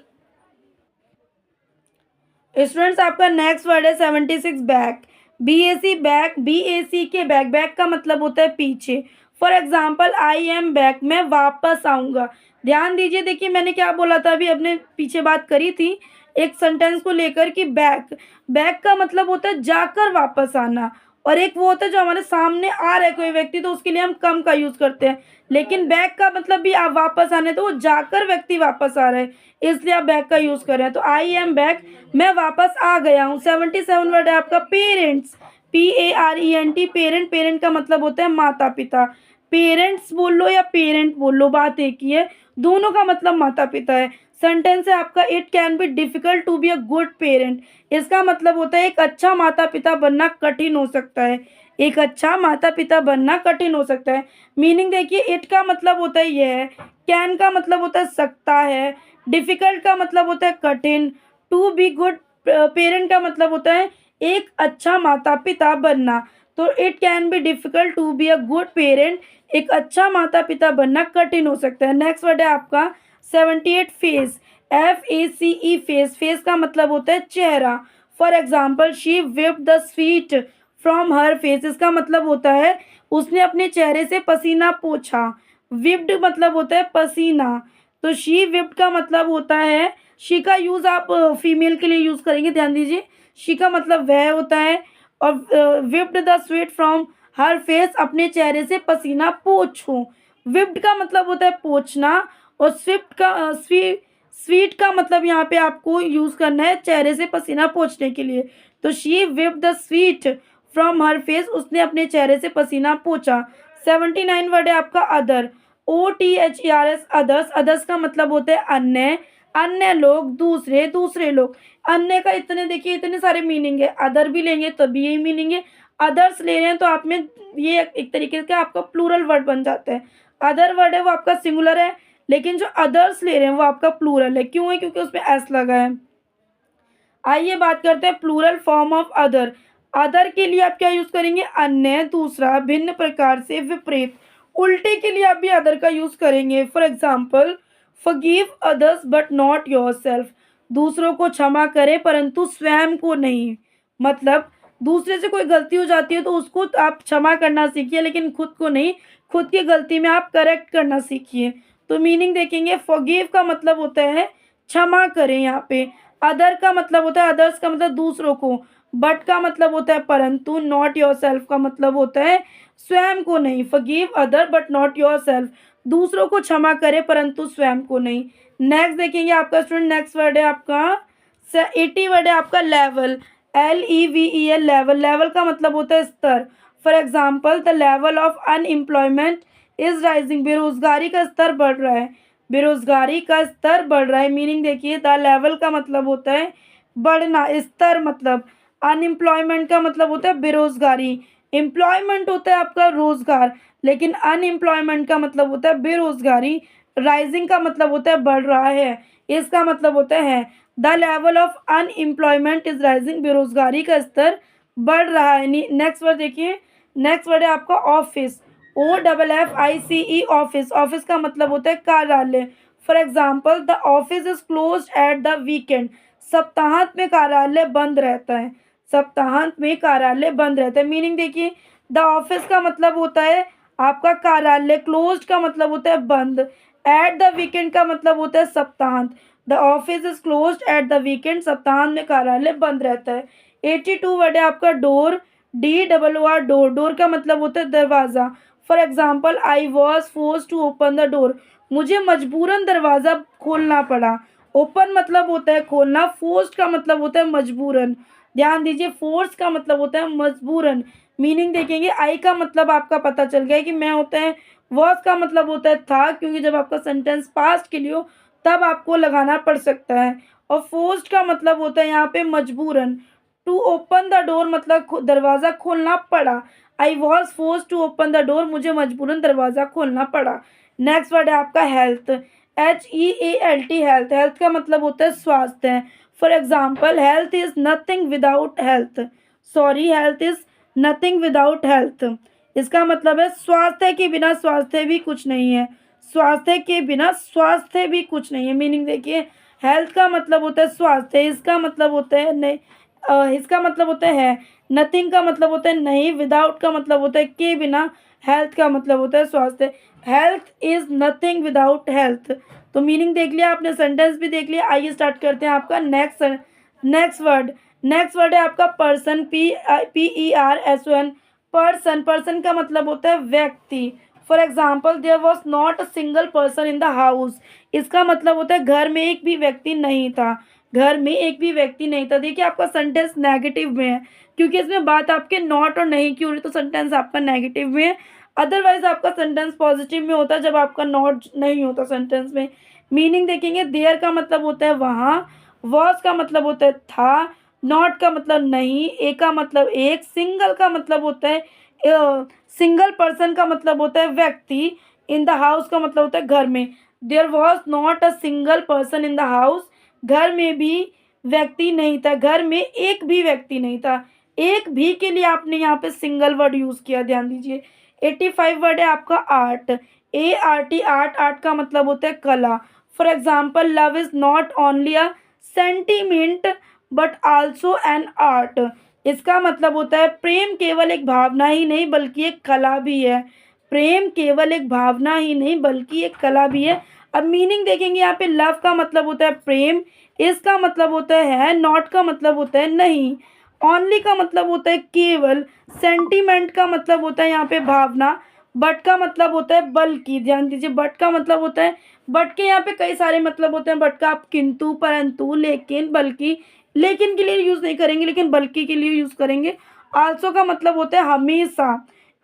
स्टूडेंट्स आपका नेक्स्ट वर्ड है 76, बैक। BAC बैक, BAC के बैक, बैक का मतलब होता है पीछे। For example I am back, मैं वापस आऊँगा। ध्यान दीजिए, देखिए मैंने क्या बोला था अभी, अपने पीछे बात करी थी एक सेंटेंस को लेकर कि बैक, बैक का मतलब होता है जाकर वापस आना, और एक वो होता है जो हमारे सामने आ रहा है कोई व्यक्ति, तो उसके लिए हम कम का यूज़ करते हैं। लेकिन बैक का मतलब भी आप वापस आने, तो वो जाकर व्यक्ति वापस आ रहा है, इसलिए आप बैक का यूज़ कर रहे हैं। तो आई एम बैक, मैं वापस आ गया हूँ। 77 वर्ड है आपका पेरेंट्स, PARENT, पेरेंट, पेरेंट का मतलब होता है माता पिता। पेरेंट्स बोल लो या पेरेंट बोल लो, बात एक ही है, दोनों का मतलब माता पिता है। सेंटेंस है आपका, it can be difficult to be a good parent, इसका मतलब होता है एक अच्छा माता पिता बनना कठिन हो सकता है, एक अच्छा माता पिता बनना कठिन हो सकता है। मीनिंग देखिए, इट का मतलब होता है यह है, कैन का मतलब होता है सकता है, डिफिकल्ट का मतलब होता है कठिन, टू बी गुड पेरेंट का मतलब होता है एक अच्छा माता पिता बनना। तो it can be difficult to be a good parent, एक अच्छा माता पिता बनना कठिन हो सकता है। नेक्स्ट वर्ड है आपका 78 फेस, FACE फेस, फेस का मतलब होता है चेहरा। For example she whipped the sweet from her face, इसका मतलब होता है उसने अपने चेहरे से पसीना पोंछा। विप्ड मतलब होता है पसीना, तो शी विप्ड का मतलब होता है, शी का यूज़ आप फीमेल के लिए यूज़ करेंगे, ध्यान दीजिए, शी का मतलब वह होता है, और whipped the sweet from her face, अपने चेहरे से पसीना पोंछो। विप्ड का मतलब होता है पोंछना, और स्विफ्ट का स्वीट का मतलब यहाँ पे आपको यूज़ करना है चेहरे से पसीना पोंछने के लिए। तो she whipped the sweet from her face, उसने अपने चेहरे से पसीना पोंछा। 79 वर्ड है आपका अदर, OTHERS, अदर्स, अदर्स का मतलब होता है अन्य, अन्य लोग, दूसरे, दूसरे लोग। अन्य का इतने देखिए इतने सारे मीनिंग है, अदर भी लेंगे तभी यही मीनिंग है, अदर्स ले रहे हैं तो आप में ये एक तरीके का आपका प्लूरल वर्ड बन जाता है। अदर वर्ड है वो आपका सिंगुलर है, लेकिन जो अदर्स ले रहे हैं वो आपका प्लूरल है, क्यों है, क्योंकि उसमें एस लगा है। आइए बात करते हैं plural form of other. Other के लिए आप क्या यूज़ करेंगे, अन्य, दूसरा, भिन्न प्रकार से, विपरीत। उल्टे के लिए आप भी अदर का यूज़ करेंगे। For example forgive others but not yourself, दूसरों को क्षमा करें परंतु स्वयं को नहीं। मतलब दूसरे से कोई गलती हो जाती है तो उसको आप क्षमा करना सीखिए, लेकिन खुद को नहीं, खुद की गलती में आप करेक्ट करना सीखिए। तो मीनिंग देखेंगे, फॉरगिव का मतलब होता है क्षमा करें यहाँ पे, अदर का मतलब होता है, अदर्स का मतलब दूसरों को, बट का मतलब होता है परंतु, नॉट योरसेल्फ का मतलब होता है स्वयं को नहीं। Forgive other but not yourself, दूसरों को क्षमा करें परंतु स्वयं को नहीं। नेक्स्ट देखेंगे आपका स्टूडेंट, नेक्स्ट वर्ड है आपका 80 वर्ड है आपका लेवल, LEVEL, लेवल, लेवल का मतलब होता है स्तर। For example the level of unemployment is rising, बेरोजगारी का स्तर बढ़ रहा है, बेरोजगारी का स्तर बढ़ रहा है। मीनिंग देखिए, द लेवल का मतलब होता है बढ़ना, स्तर मतलब, अनएम्प्लॉयमेंट का मतलब होता है बेरोजगारी, एम्प्लॉयमेंट होता है आपका रोजगार, लेकिन अनएम्प्लॉयमेंट का मतलब होता है बेरोजगारी। राइजिंग का मतलब होता है बढ़ रहा है, इसका मतलब होता है the level of unemployment is rising, बेरोजगारी का स्तर बढ़ रहा है। नेक्स्ट वर्ड देखिए, नेक्स्ट वर्ड है आपका ऑफिस, OFFICE, ऑफिस, ऑफिस का मतलब होता है कार्यालय। For example the office is close at the weekend, सप्ताहांत में कार्यालय बंद रहता है, सप्ताहांत में कार्यालय बंद रहता है। मीनिंग देखिए, द ऑफिस का मतलब होता है आपका कार्यालय, क्लोज्ड का मतलब होता है बंद, एट द वीकेंड का मतलब होता है सप्ताहांत। The office is closed at the weekend, सप्ताहांत में कार्यालय बंद रहता है। 82 वर्ड है आपका डोर, DOOR, डोर, डोर का मतलब होता है दरवाज़ा। For example I was force to open the door, मुझे मजबूरन दरवाज़ा खोलना पड़ा। ओपन मतलब होता है खोलना, फोर्स का मतलब होता है मजबूरन। ध्यान दीजिए, फोर्स का मतलब होता है मजबूरन। मीनिंग देखेंगे, आई का मतलब आपका पता चल गया कि मैं होता है, वॉज का मतलब होता है था, क्योंकि जब आपका सेंटेंस पास्ट के लिए हो तब आपको लगाना पड़ सकता है, और फोर्स्ड का मतलब होता है यहाँ पे मजबूरन। टू ओपन द डोर मतलब दरवाज़ा खोलना पड़ा, I was force to open the door, मुझे मजबूरन दरवाज़ा खोलना पड़ा। नेक्स्ट वर्ड है आपका हेल्थ, HEALT, हेल्थ, हेल्थ का मतलब होता है स्वास्थ्य। For example health is nothing without health, sorry health is nothing without health, इसका मतलब है स्वास्थ्य के बिना स्वास्थ्य भी कुछ नहीं है, स्वास्थ्य के बिना स्वास्थ्य भी कुछ नहीं है। मीनिंग देखिए, हेल्थ का मतलब होता है स्वास्थ्य, इसका मतलब होता है नहीं, इसका मतलब होता है नथिंग का मतलब होता है नहीं, विदाउट का मतलब होता है के बिना, हेल्थ का मतलब होता है स्वास्थ्य। Health is nothing without health. तो मीनिंग देख लिया आपने, सेंटेंस भी देख लिया। आइए स्टार्ट करते हैं आपका नेक्स्ट वर्ड। नेक्स्ट वर्ड है आपका पर्सन, PERSON। पर्सन, पर्सन का मतलब होता है व्यक्ति। For example there was not a single person in the house. इसका मतलब होता है घर में एक भी व्यक्ति नहीं था, घर में एक भी व्यक्ति नहीं था। देखिए आपका सेंटेंस नेगेटिव में है, क्योंकि इसमें बात आपके नॉट और नहीं की हो रही, तो सेंटेंस आपका नेगेटिव में है। अदरवाइज आपका सेंटेंस पॉजिटिव में होता है जब आपका नॉट नहीं होता सेंटेंस में। मीनिंग देखेंगे, देयर का मतलब होता है वहाँ, वॉज का मतलब होता है था, नॉट का मतलब नहीं, ए का मतलब एक, सिंगल का मतलब होता है सिंगल पर्सन का मतलब होता है व्यक्ति, इन द हाउस का मतलब होता है घर में। There was not a single person in the house, घर में भी व्यक्ति नहीं था, घर में एक भी व्यक्ति नहीं था। एक भी के लिए आपने यहाँ पे सिंगल वर्ड यूज़ किया, ध्यान दीजिए। 85 वर्ड है आपका आर्ट, ART, आर्ट, आर्ट का मतलब होता है कला। For example love is not only a sentiment but also an art. इसका मतलब होता है प्रेम केवल एक भावना ही नहीं बल्कि एक कला भी है। प्रेम केवल एक भावना ही नहीं बल्कि एक कला भी है। अब मीनिंग देखेंगे, यहाँ पे लव का मतलब होता है प्रेम, इसका मतलब होता है, नॉट का मतलब होता है नहीं, ओनली का मतलब होता है केवल, सेंटीमेंट का मतलब होता है यहाँ पे भावना, बट का मतलब होता है बल्कि। ध्यान दीजिए, बट का मतलब होता है, बट के यहाँ पे कई सारे मतलब होते हैं। बट का आप किंतु, परंतु, लेकिन, बल्कि, लेकिन के लिए यूज़ नहीं करेंगे लेकिन बल्कि के लिए यूज़ करेंगे। आल्सो का मतलब होता है हमेशा,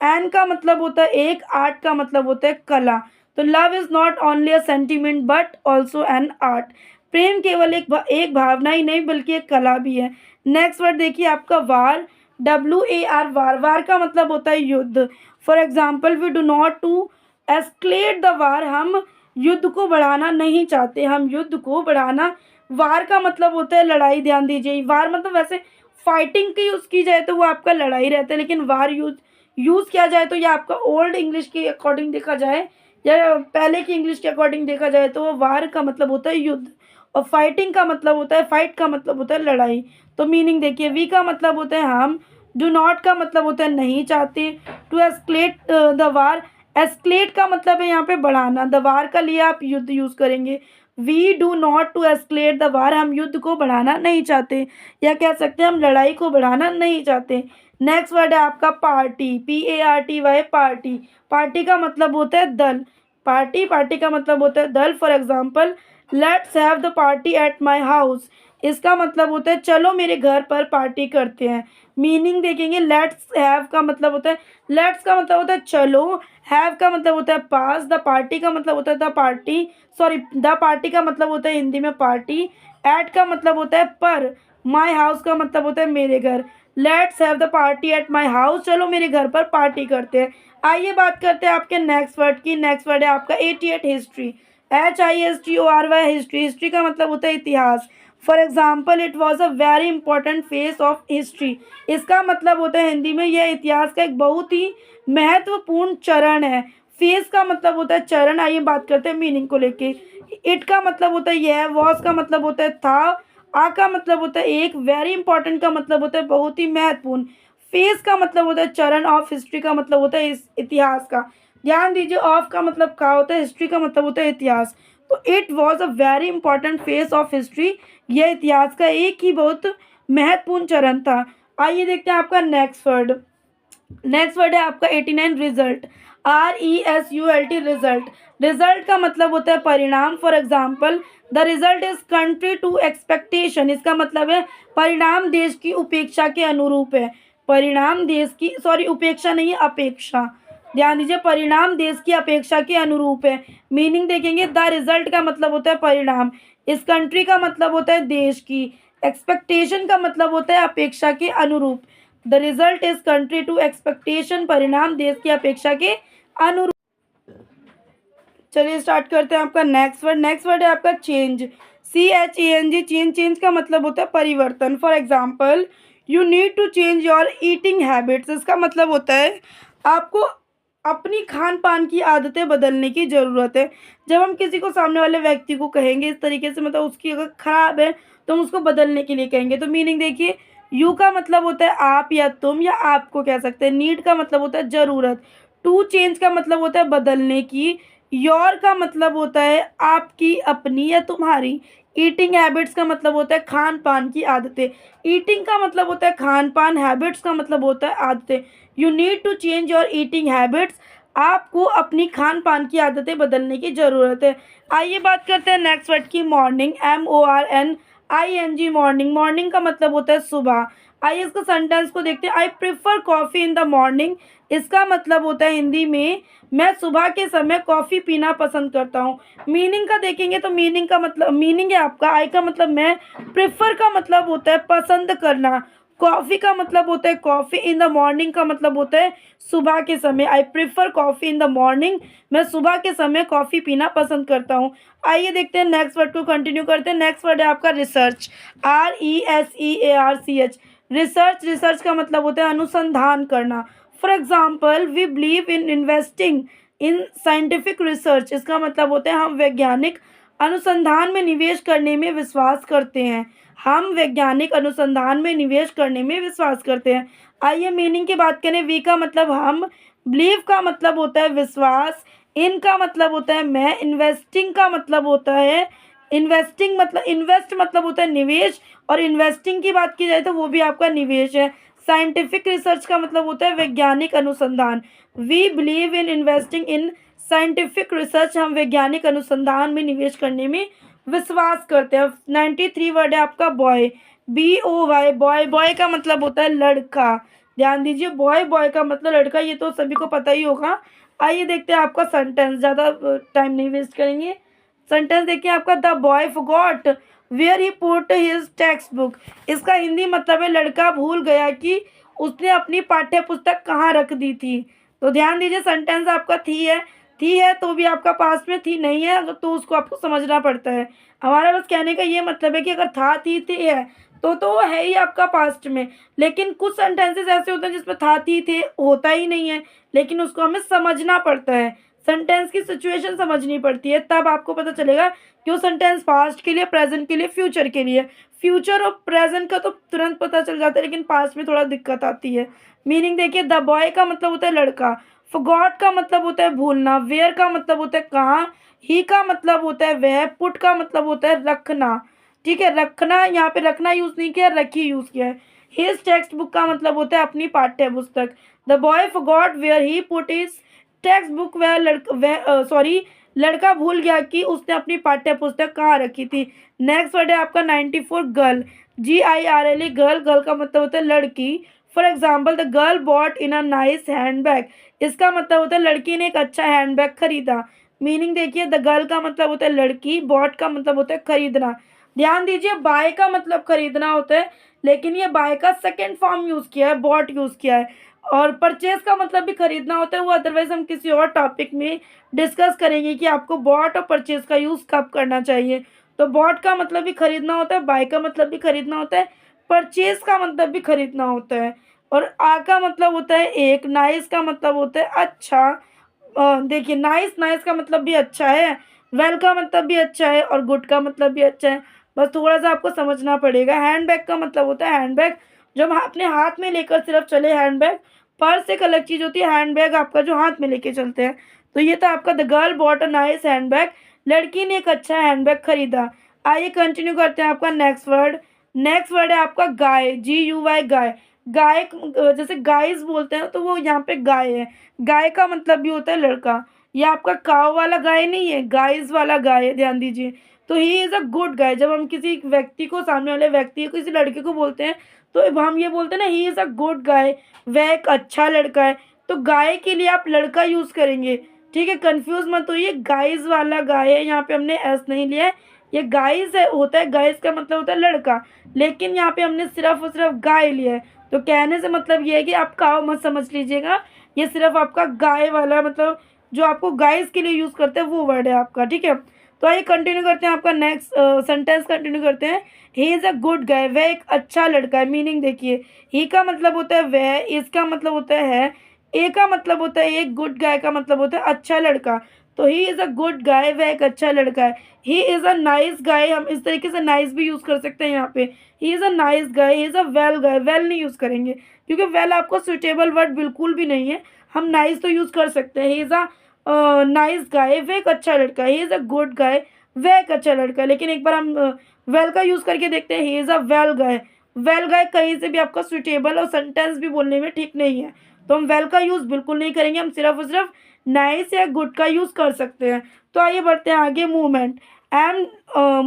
एन का मतलब होता है एक, आर्ट का मतलब होता है कला। तो love is not only a sentiment but also an art. प्रेम केवल एक भावना ही नहीं बल्कि एक कला भी है। नेक्स्ट वर्ड देखिए आपका वार, WAR, वार, वार का मतलब होता है युद्ध। For example we do not to escalate the war, हम युद्ध को बढ़ाना नहीं चाहते, हम युद्ध को बढ़ाना। वार का मतलब होता है लड़ाई, ध्यान दीजिए। वार मतलब वैसे फाइटिंग की यूज़ की जाए तो वो आपका लड़ाई रहता है, लेकिन वार यूज़ किया जाए तो ये आपका ओल्ड इंग्लिश के अकॉर्डिंग देखा जाए या पहले की इंग्लिश के अकॉर्डिंग देखा जाए तो वार का मतलब होता है युद्ध, और फाइटिंग का मतलब होता है, फाइट का मतलब होता है लड़ाई। तो मीनिंग देखिए, वी का मतलब होता है हम, डू नॉट का मतलब होता है नहीं चाहते, to escalate the war, escalate का मतलब है यहाँ पे बढ़ाना, द वार का लिए आप युद्ध यूज़ करेंगे। We do not to escalate the war, हम युद्ध को बढ़ाना नहीं चाहते, या कह सकते हैं हम लड़ाई को बढ़ाना नहीं चाहते। नेक्स्ट वर्ड है आपका पार्टी, PARTY, पार्टी। पार्टी का मतलब होता है दल, पार्टी, पार्टी का मतलब होता है दल। For example let's have the party at my house, इसका मतलब होता है चलो मेरे घर पर पार्टी करते हैं। मीनिंग देखेंगे, लेट्स हैव का मतलब होता है, लेट्स का मतलब होता है चलो, हैव का मतलब होता है पास, द पार्टी का मतलब होता है the party, sorry the party का मतलब होता है हिंदी में पार्टी, एट का मतलब होता है पर, माई हाउस का मतलब होता है मेरे घर। Let's have the party at my house, चलो मेरे घर पर पार्टी करते हैं। आइए बात करते हैं आपके नेक्स्ट वर्ड की। नेक्स्ट वर्ड है आपका 88 हिस्ट्री, HISTORY, हिस्ट्री। हिस्ट्री का मतलब होता है इतिहास। For example it was a very important phase of history, इसका मतलब होता है हिंदी में यह इतिहास का एक बहुत ही महत्वपूर्ण चरण है। फेज का मतलब होता है चरण। आइए बात करते हैं मीनिंग को लेके। इट का मतलब होता है यह, वॉज का मतलब होता है था, आ का मतलब होता है एक, वेरी इंपॉर्टेंट का मतलब होता है बहुत ही महत्वपूर्ण, फेज का मतलब होता है चरण, ऑफ हिस्ट्री का मतलब होता है इस इतिहास का। ध्यान दीजिए, ऑफ का मतलब क्या होता है, हिस्ट्री का मतलब होता है इतिहास। तो it was a very important phase of history, यह इतिहास का एक ही बहुत महत्वपूर्ण चरण था। आइए देखते हैं आपका नेक्स्ट वर्ड। नेक्स्ट वर्ड है आपका 89 रिजल्ट, RESULT, रिजल्ट। रिजल्ट का मतलब होता है परिणाम। For example the result is contrary to expectation, इसका मतलब है परिणाम देश की उपेक्षा के अनुरूप है। परिणाम देश की, सॉरी उपेक्षा नहीं है, अपेक्षा। ध्यान दीजिए, परिणाम देश की अपेक्षा के अनुरूप है। मीनिंग देखेंगे, द रिजल्ट का मतलब होता है परिणाम, इस कंट्री का मतलब होता है देश की, एक्सपेक्टेशन का मतलब होता है अपेक्षा के अनुरूप। The result is contrary to expectation, परिणाम देश की अपेक्षा के अनुरूप। चलिए स्टार्ट करते हैं आपका नेक्स्ट वर्ड। नेक्स्ट वर्ड है आपका चेंज, CHANG, चेंज। चेंज का मतलब होता है परिवर्तन। For example you need to change your eating habits, इसका मतलब होता है आपको अपनी खान पान की आदतें बदलने की ज़रूरत है। जब हम किसी को, सामने वाले व्यक्ति को कहेंगे इस तरीके से, मतलब उसकी अगर ख़राब है तो हम उसको बदलने के लिए कहेंगे। तो मीनिंग देखिए, यू का मतलब होता है आप या तुम या आपको कह सकते हैं। नीड का मतलब होता है ज़रूरत। टू चेंज का मतलब होता है बदलने की। योर का मतलब होता है आपकी, अपनी या तुम्हारी। ईटिंग हैबिट्स का मतलब होता है खान पान की आदतें। ईटिंग का मतलब होता है खान पान, हैबिट्स का मतलब होता है आदतें। You need to change your eating habits, आपको अपनी खान पान की आदतें बदलने की ज़रूरत है। आइए बात करते हैं नेक्स्ट वर्ड की, मॉर्निंग। MORNING, morning. मॉर्निंग का मतलब होता है सुबह। आइए इसको सेंटेंस को देखते हैं। I prefer coffee in the morning, इसका मतलब होता है हिंदी में मैं सुबह के समय कॉफ़ी पीना पसंद करता हूँ। मीनिंग का देखेंगे तो मीनिंग का मतलब, मीनिंग है आपका, आई का मतलब मैं, प्रिफर का मतलब होता है पसंद करना, कॉफ़ी का मतलब होता है कॉफ़ी, इन द मॉर्निंग का मतलब होता है सुबह के समय। I prefer coffee in the morning, मैं सुबह के समय कॉफ़ी पीना पसंद करता हूँ। आइए देखते हैं नेक्स्ट वर्ड को, कंटिन्यू करते हैं। नेक्स्ट वर्ड है आपका रिसर्च। RESEARCH, research. रिसर्च का मतलब होता है अनुसंधान करना। For example, we believe in investing in scientific research, इसका मतलब होता है हम वैज्ञानिक अनुसंधान में निवेश करने में विश्वास करते हैं। हम वैज्ञानिक अनुसंधान में निवेश करने में विश्वास करते हैं। आइए मीनिंग की बात करें। वी का मतलब हम, बिलीव का मतलब होता है विश्वास, इन का मतलब होता है मैं, इन्वेस्टिंग का मतलब होता है, इन्वेस्टिंग मतलब, इन्वेस्ट मतलब होता है निवेश, और इन्वेस्टिंग की बात की जाए तो वो भी आपका निवेश है। साइंटिफिक रिसर्च का मतलब होता है वैज्ञानिक अनुसंधान। We believe in investing in scientific research, हम वैज्ञानिक अनुसंधान में निवेश करने में विश्वास करते हैं। 93 वर्ड है आपका बॉय। BOY, boy. बॉय का मतलब होता है लड़का। ध्यान दीजिए, बॉय, बॉय का मतलब लड़का, ये तो सभी को पता ही होगा। आइए देखते हैं आपका सेंटेंस, ज़्यादा टाइम नहीं वेस्ट करेंगे। सेंटेंस देखिए आपका, the boy forgot where he put his text book, इसका हिंदी मतलब है लड़का भूल गया कि उसने अपनी पाठ्य पुस्तक कहाँ रख दी थी। तो ध्यान दीजिए, सेंटेंस आपका थी है तो भी आपका पास में, थी नहीं है अगर तो उसको आपको समझना पड़ता है। हमारा बस कहने का ये मतलब है कि अगर था, थी है तो वो है ही आपका पास्ट में। लेकिन कुछ सेंटेंसेस ऐसे होते हैं जिसमें था, थी, थे होता ही नहीं है, लेकिन उसको हमें समझना पड़ता है। सेंटेंस की सिचुएशन समझनी पड़ती है, तब आपको पता चलेगा कि वो सेंटेंस पास्ट के लिए, प्रेजेंट के लिए, फ्यूचर के लिए। फ्यूचर और प्रेजेंट का तो तुरंत पता चल जाता है, लेकिन पास्ट में थोड़ा दिक्कत आती है। मीनिंग देखिए, द बॉय का मतलब होता है लड़का, फॉरगॉट का मतलब होता है भूलना, वेयर का मतलब होता है कहाँ, ही का मतलब होता है वह, पुट का मतलब होता है रखना। ठीक है, रखना, यहाँ पे रखना यूज़ नहीं किया, रखी यूज़ किया है। हिज टेक्स्ट बुक का मतलब होता है अपनी पाठ्य पुस्तक। The boy forgot where he put his text book, लड़का भूल गया कि उसने अपनी पाठ्य पुस्तक कहाँ रखी थी। नेक्स्ट वर्ड है आपका 94, गर्ल। GIRL, girl. गर्ल का मतलब होता है लड़की। For example, the girl bought in a nice handbag, इसका मतलब होता है लड़की ने एक अच्छा हैंड बैग खरीदा। मीनिंग देखिए, द गर्ल का मतलब होता है लड़की, बॉट का मतलब होता है खरीदना। ध्यान दीजिए, बाय का मतलब खरीदना होता है, लेकिन ये बाय का सेकेंड फॉर्म यूज़ किया है, बॉट यूज़ किया है। और परचेज का मतलब भी खरीदना होता है, वो अदरवाइज हम किसी और टॉपिक में डिस्कस करेंगे कि आपको बॉट और परचेज का यूज़ कब करना चाहिए। तो बॉट का मतलब भी खरीदना होता है, बाय का मतलब भी खरीदना होता है, परचेज का मतलब भी खरीदना होता है। और आ का मतलब होता है एक, नाइस का मतलब होता है अच्छा। देखिए, नाइस, नाइस का मतलब भी अच्छा है, वेल का मतलब भी अच्छा है, और गुड का मतलब भी अच्छा है। बस थोड़ा सा आपको समझना पड़ेगा। हैंड बैग का मतलब होता है हैंड बैग, जब हम अपने हाथ में लेकर सिर्फ चले, हैंड बैग। पर्स एक अलग चीज़ होती है, हैंड बैग आपका जो हाथ में लेके चलते हैं। तो ये था आपका, the girl bought a nice hand bag, लड़की ने एक अच्छा हैंड बैग खरीदा। आइए कंटिन्यू करते हैं आपका नेक्स्ट वर्ड। नेक्स्ट वर्ड है आपका गाय। GUY, गाय। गाय जैसे गाइस बोलते हैं तो वो यहाँ पे गाय है। गाय का मतलब भी होता है लड़का। ये आपका काव वाला गाय नहीं है, गाइस वाला गाय है, ध्यान दीजिए। तो ही इज़ अ गुड गाय, जब हम किसी व्यक्ति को, सामने वाले व्यक्ति को, किसी लड़के को बोलते हैं तो हम ये बोलते हैं ना, ही इज़ अ गुड गाय, वह एक अच्छा लड़का है। तो गाय के लिए आप लड़का यूज़ करेंगे। ठीक है, कंफ्यूज मत होइए, गाइस वाला गाय है, यहाँ पे हमने एस नहीं लिया है। ये गाइस है, होता है, गाइस का मतलब होता है लड़का, लेकिन यहाँ पे हमने सिर्फ और सिर्फ गाय लिया है। तो कहने से मतलब ये है कि आप काव मत समझ लीजिएगा, ये सिर्फ आपका गाय वाला, मतलब जो आपको गाइस के लिए यूज़ करते हैं वो वर्ड है आपका। ठीक है, तो आइए कंटिन्यू करते हैं, आपका नेक्स्ट सेंटेंस कंटिन्यू करते हैं। He is a good guy, वह एक अच्छा लड़का है। मीनिंग देखिए, ही का मतलब होता है वह, इसका मतलब होता है ए का मतलब होता है एक, गुड गाय का मतलब होता है अच्छा लड़का। तो ही इज़ अ गुड गाय, वह एक अच्छा लड़का है। ही इज़ अ नाइस गाय, हम इस तरीके से नाइस भी यूज़ कर सकते हैं यहाँ पे। ही is a nice guy, he is a well guy, well नहीं यूज़ करेंगे क्योंकि वेल आपको सुटेबल वर्ड बिल्कुल भी नहीं है। हम नाइस तो यूज़ कर सकते हैं। He is a nice guy, वह एक अच्छा लड़का है। ही इज़ अ गुड गाय, वह एक अच्छा लड़का है। लेकिन एक बार हम वेल का यूज़ करके देखते हैं। He is a well guy, well guy कहीं से भी आपका सुटेबल और सेंटेंस भी बोलने में ठीक नहीं है, तो हम वेल का यूज़ बिल्कुल नहीं करेंगे। हम सिर्फ और सिर्फ नाइस या गुड का यूज़ कर सकते हैं। तो आइए बढ़ते हैं आगे। मूवमेंट, एम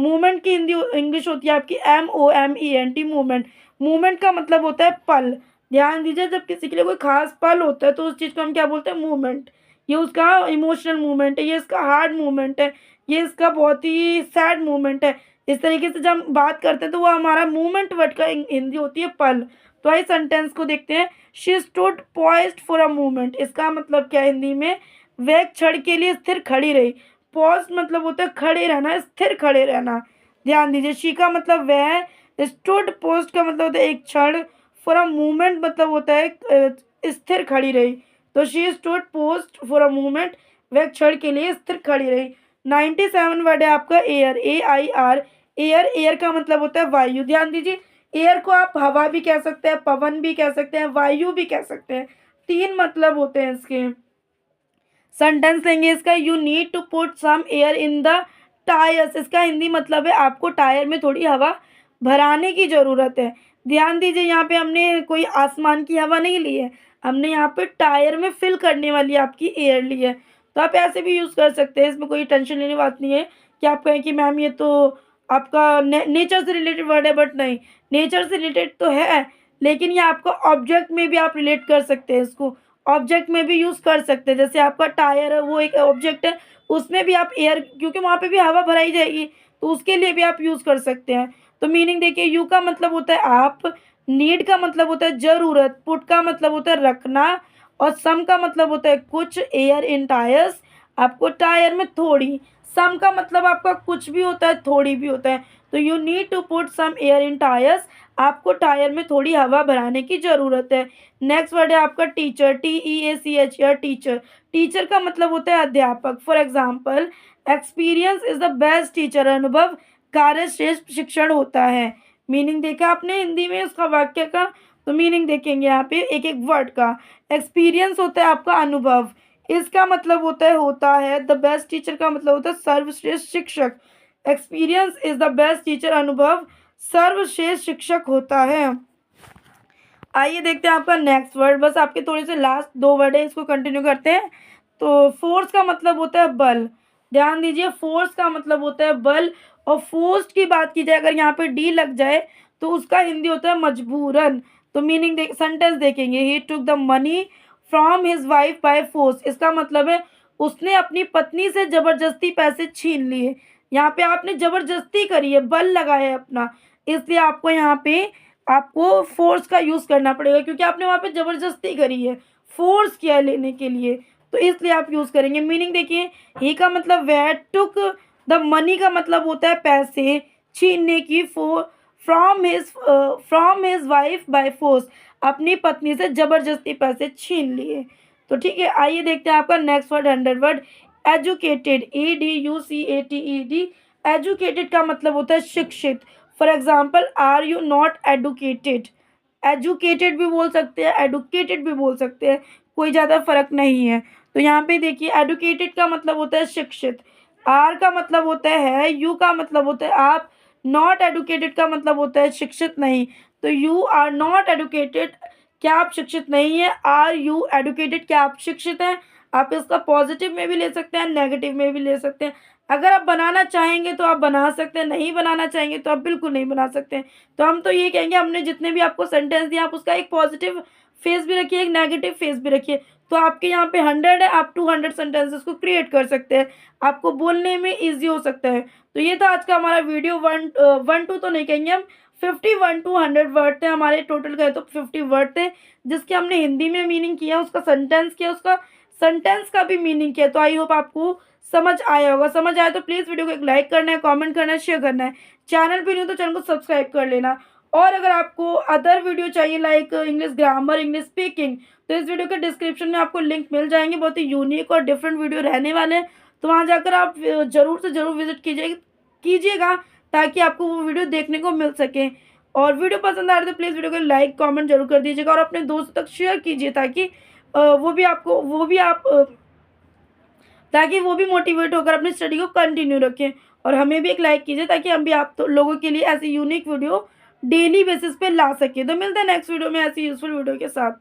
मूवमेंट की हिंदी इंग्लिश होती है आपकी MOMENT, मूवमेंट। मूवमेंट का मतलब होता है पल। ध्यान दीजिए, जब किसी के लिए कोई खास पल होता है तो उस चीज़ को हम क्या बोलते हैं, मूवमेंट। ये उसका इमोशनल मूवमेंट है, ये इसका हार्ड मूवमेंट है, ये इसका बहुत ही सैड मूवमेंट है। इस तरीके से जब हम बात करते हैं तो वो हमारा मूवमेंट वर्ड का हिंदी होती है पल। तो आइए सेंटेंस को देखते हैं। She stood poised for a movement, इसका मतलब क्या है हिंदी में, वह एक क्षण के लिए स्थिर खड़ी रही। पॉज मतलब होता है खड़े रहना, स्थिर खड़े रहना। ध्यान दीजिए, शी का मतलब वह, स्टूड पोस्ट का मतलब होता है एक क्षण, फॉर अ मूवमेंट मतलब होता है स्थिर खड़ी रही। तो she stood post for a movement, वह एक क्षण के लिए स्थिर खड़ी रही। 97 वर्ड है आपका एयर, AIR, एयर। एयर का मतलब होता है वायु। ध्यान दीजिए, एयर को आप हवा भी कह सकते हैं, पवन भी कह सकते हैं, वायु भी कह सकते हैं। तीन मतलब होते हैं इसके। सेंटेंस लेंगे इसका, you need to put some air in the tyres, इसका हिंदी मतलब है आपको टायर में थोड़ी हवा भराने की ज़रूरत है। ध्यान दीजिए, यहाँ पे हमने कोई आसमान की हवा नहीं ली है, हमने यहाँ पे टायर में फिल करने वाली आपकी एयर ली है। तो आप ऐसे भी यूज़ कर सकते हैं, इसमें कोई टेंशन लेने बात नहीं है कि आप कहें कि मैम ये तो आपका नेचर से रिलेटेड वर्ड है, बट नहीं, नेचर से रिलेटेड तो है, लेकिन ये आपको ऑब्जेक्ट में भी आप रिलेट कर सकते हैं, इसको ऑब्जेक्ट में भी यूज़ कर सकते हैं। जैसे आपका टायर है, वो एक ऑब्जेक्ट है, उसमें भी आप एयर, क्योंकि वहाँ पे भी हवा भराई जाएगी, तो उसके लिए भी आप यूज़ कर सकते हैं। तो मीनिंग देखिए, यू का मतलब होता है आप, नीड का मतलब होता है ज़रूरत, पुट का मतलब होता है रखना, और सम का मतलब होता है कुछ, एयर इन टायर्स, आपको टायर में थोड़ी। सम का मतलब आपका कुछ भी होता है, थोड़ी भी होता है। तो you need to put some air in tyres, आपको टायर में थोड़ी हवा भराने की ज़रूरत है। नेक्स्ट वर्ड है आपका टीचर, TEACH, या टीचर। टीचर का मतलब होता है अध्यापक। For example, experience is the best teacher, अनुभव कार्य श्रेष्ठ शिक्षण होता है। मीनिंग देखा आपने हिंदी में उसका वाक्य का, तो मीनिंग देखेंगे यहाँ पे एक एक वर्ड का। एक्सपीरियंस होता है आपका अनुभव, इसका मतलब होता है द बेस्ट टीचर का मतलब होता है सर्वश्रेष्ठ शिक्षक। Experience is the best teacher, अनुभव सर्वश्रेष्ठ शिक्षक होता है। आइए देखते हैं आपका नेक्स्ट वर्ड, बस आपके थोड़े से लास्ट दो वर्ड है, इसको कंटिन्यू करते हैं। तो फोर्स का मतलब होता है बल। ध्यान दीजिए, फोर्स का मतलब होता है बल, और फोर्स की बात की जाए अगर यहाँ पे डी लग जाए तो उसका हिंदी होता है मजबूरन। तो मीनिंग देख, सेंटेंस देखेंगे, he took the money from his wife by force, इसका मतलब है उसने अपनी पत्नी से जबरदस्ती पैसे छीन लिए। यहाँ पे आपने जबरदस्ती करी है, बल लगाया है अपना, इसलिए आपको यहाँ पे आपको फोर्स का यूज़ करना पड़ेगा, क्योंकि आपने वहाँ पे ज़बरदस्ती करी है, फोर्स किया है लेने के लिए, तो इसलिए आप यूज़ करेंगे। मीनिंग देखिए, ही का मतलब वह, टुक द मनी का मतलब होता है पैसे, छीनने की, from his wife by force, अपनी पत्नी से ज़बरदस्ती पैसे छीन लिए। तो ठीक है, आइए देखते हैं आपका next word, 100 word. Educated, EDUCATED, educated का मतलब होता है शिक्षित। For example, are you not educated, educated भी बोल सकते हैं, एडुकेटेड भी बोल सकते हैं, कोई ज़्यादा फर्क नहीं है। तो यहाँ पे देखिए, एडुकेटेड का मतलब होता है शिक्षित, आर का मतलब होता है, यू का मतलब होता है आप, नॉट एडुकेटेड का मतलब होता है शिक्षित नहीं। तो यू आर नॉट एडुकेटेड, क्या आप शिक्षित नहीं है, आर यू एडुकेटेड, क्या आप शिक्षित हैं। आप इसका पॉजिटिव में भी ले सकते हैं, नेगेटिव में भी ले सकते हैं। अगर आप बनाना चाहेंगे तो आप बना सकते हैं, नहीं बनाना चाहेंगे तो आप बिल्कुल नहीं बना सकते हैं। तो हम तो ये कहेंगे, हमने जितने भी आपको सेंटेंस दिए आप उसका एक पॉजिटिव फेस भी रखिए, एक नेगेटिव फेस भी रखिए। तो आपके यहाँ पे 100 है, आप 200 सेंटेंसेस को क्रिएट कर सकते हैं, आपको बोलने में ईजी हो सकता है। तो ये था आज का हमारा वीडियो। 1 to तो नहीं कहेंगे हम, 51 to 100 वर्ड थे हमारे, टोटल कहे तो 50 वर्ड थे, जिसके हमने हिंदी में मीनिंग किया, उसका सेंटेंस किया, उसका सेंटेंस का भी मीनिंग किया। तो आई होप आपको समझ आया होगा। समझ आया तो प्लीज़ वीडियो को एक लाइक करना है, कमेंट करना है, शेयर करना है। चैनल पे नहीं हो तो चैनल को सब्सक्राइब कर लेना। और अगर आपको अदर वीडियो चाहिए like English grammar, English speaking, तो इस वीडियो के डिस्क्रिप्शन में आपको लिंक मिल जाएंगे। बहुत ही यूनिक और डिफरेंट वीडियो रहने वाले हैं, तो वहाँ जाकर आप ज़रूर से ज़रूर विजिट कीजिएगा ताकि आपको वो वीडियो देखने को मिल सके। और वीडियो पसंद आ रहा है तो प्लीज़ वीडियो को लाइक कमेंट जरूर कर दीजिएगा और अपने दोस्तों तक शेयर कीजिए ताकि वो भी मोटिवेट होकर अपनी स्टडी को कंटिन्यू रखें। और हमें भी एक लाइक कीजिए ताकि हम भी आप तो लोगों के लिए ऐसी यूनिक वीडियो डेली बेसिस पे ला सकें। तो मिलते हैं नेक्स्ट वीडियो में ऐसी यूजफुल वीडियो के साथ।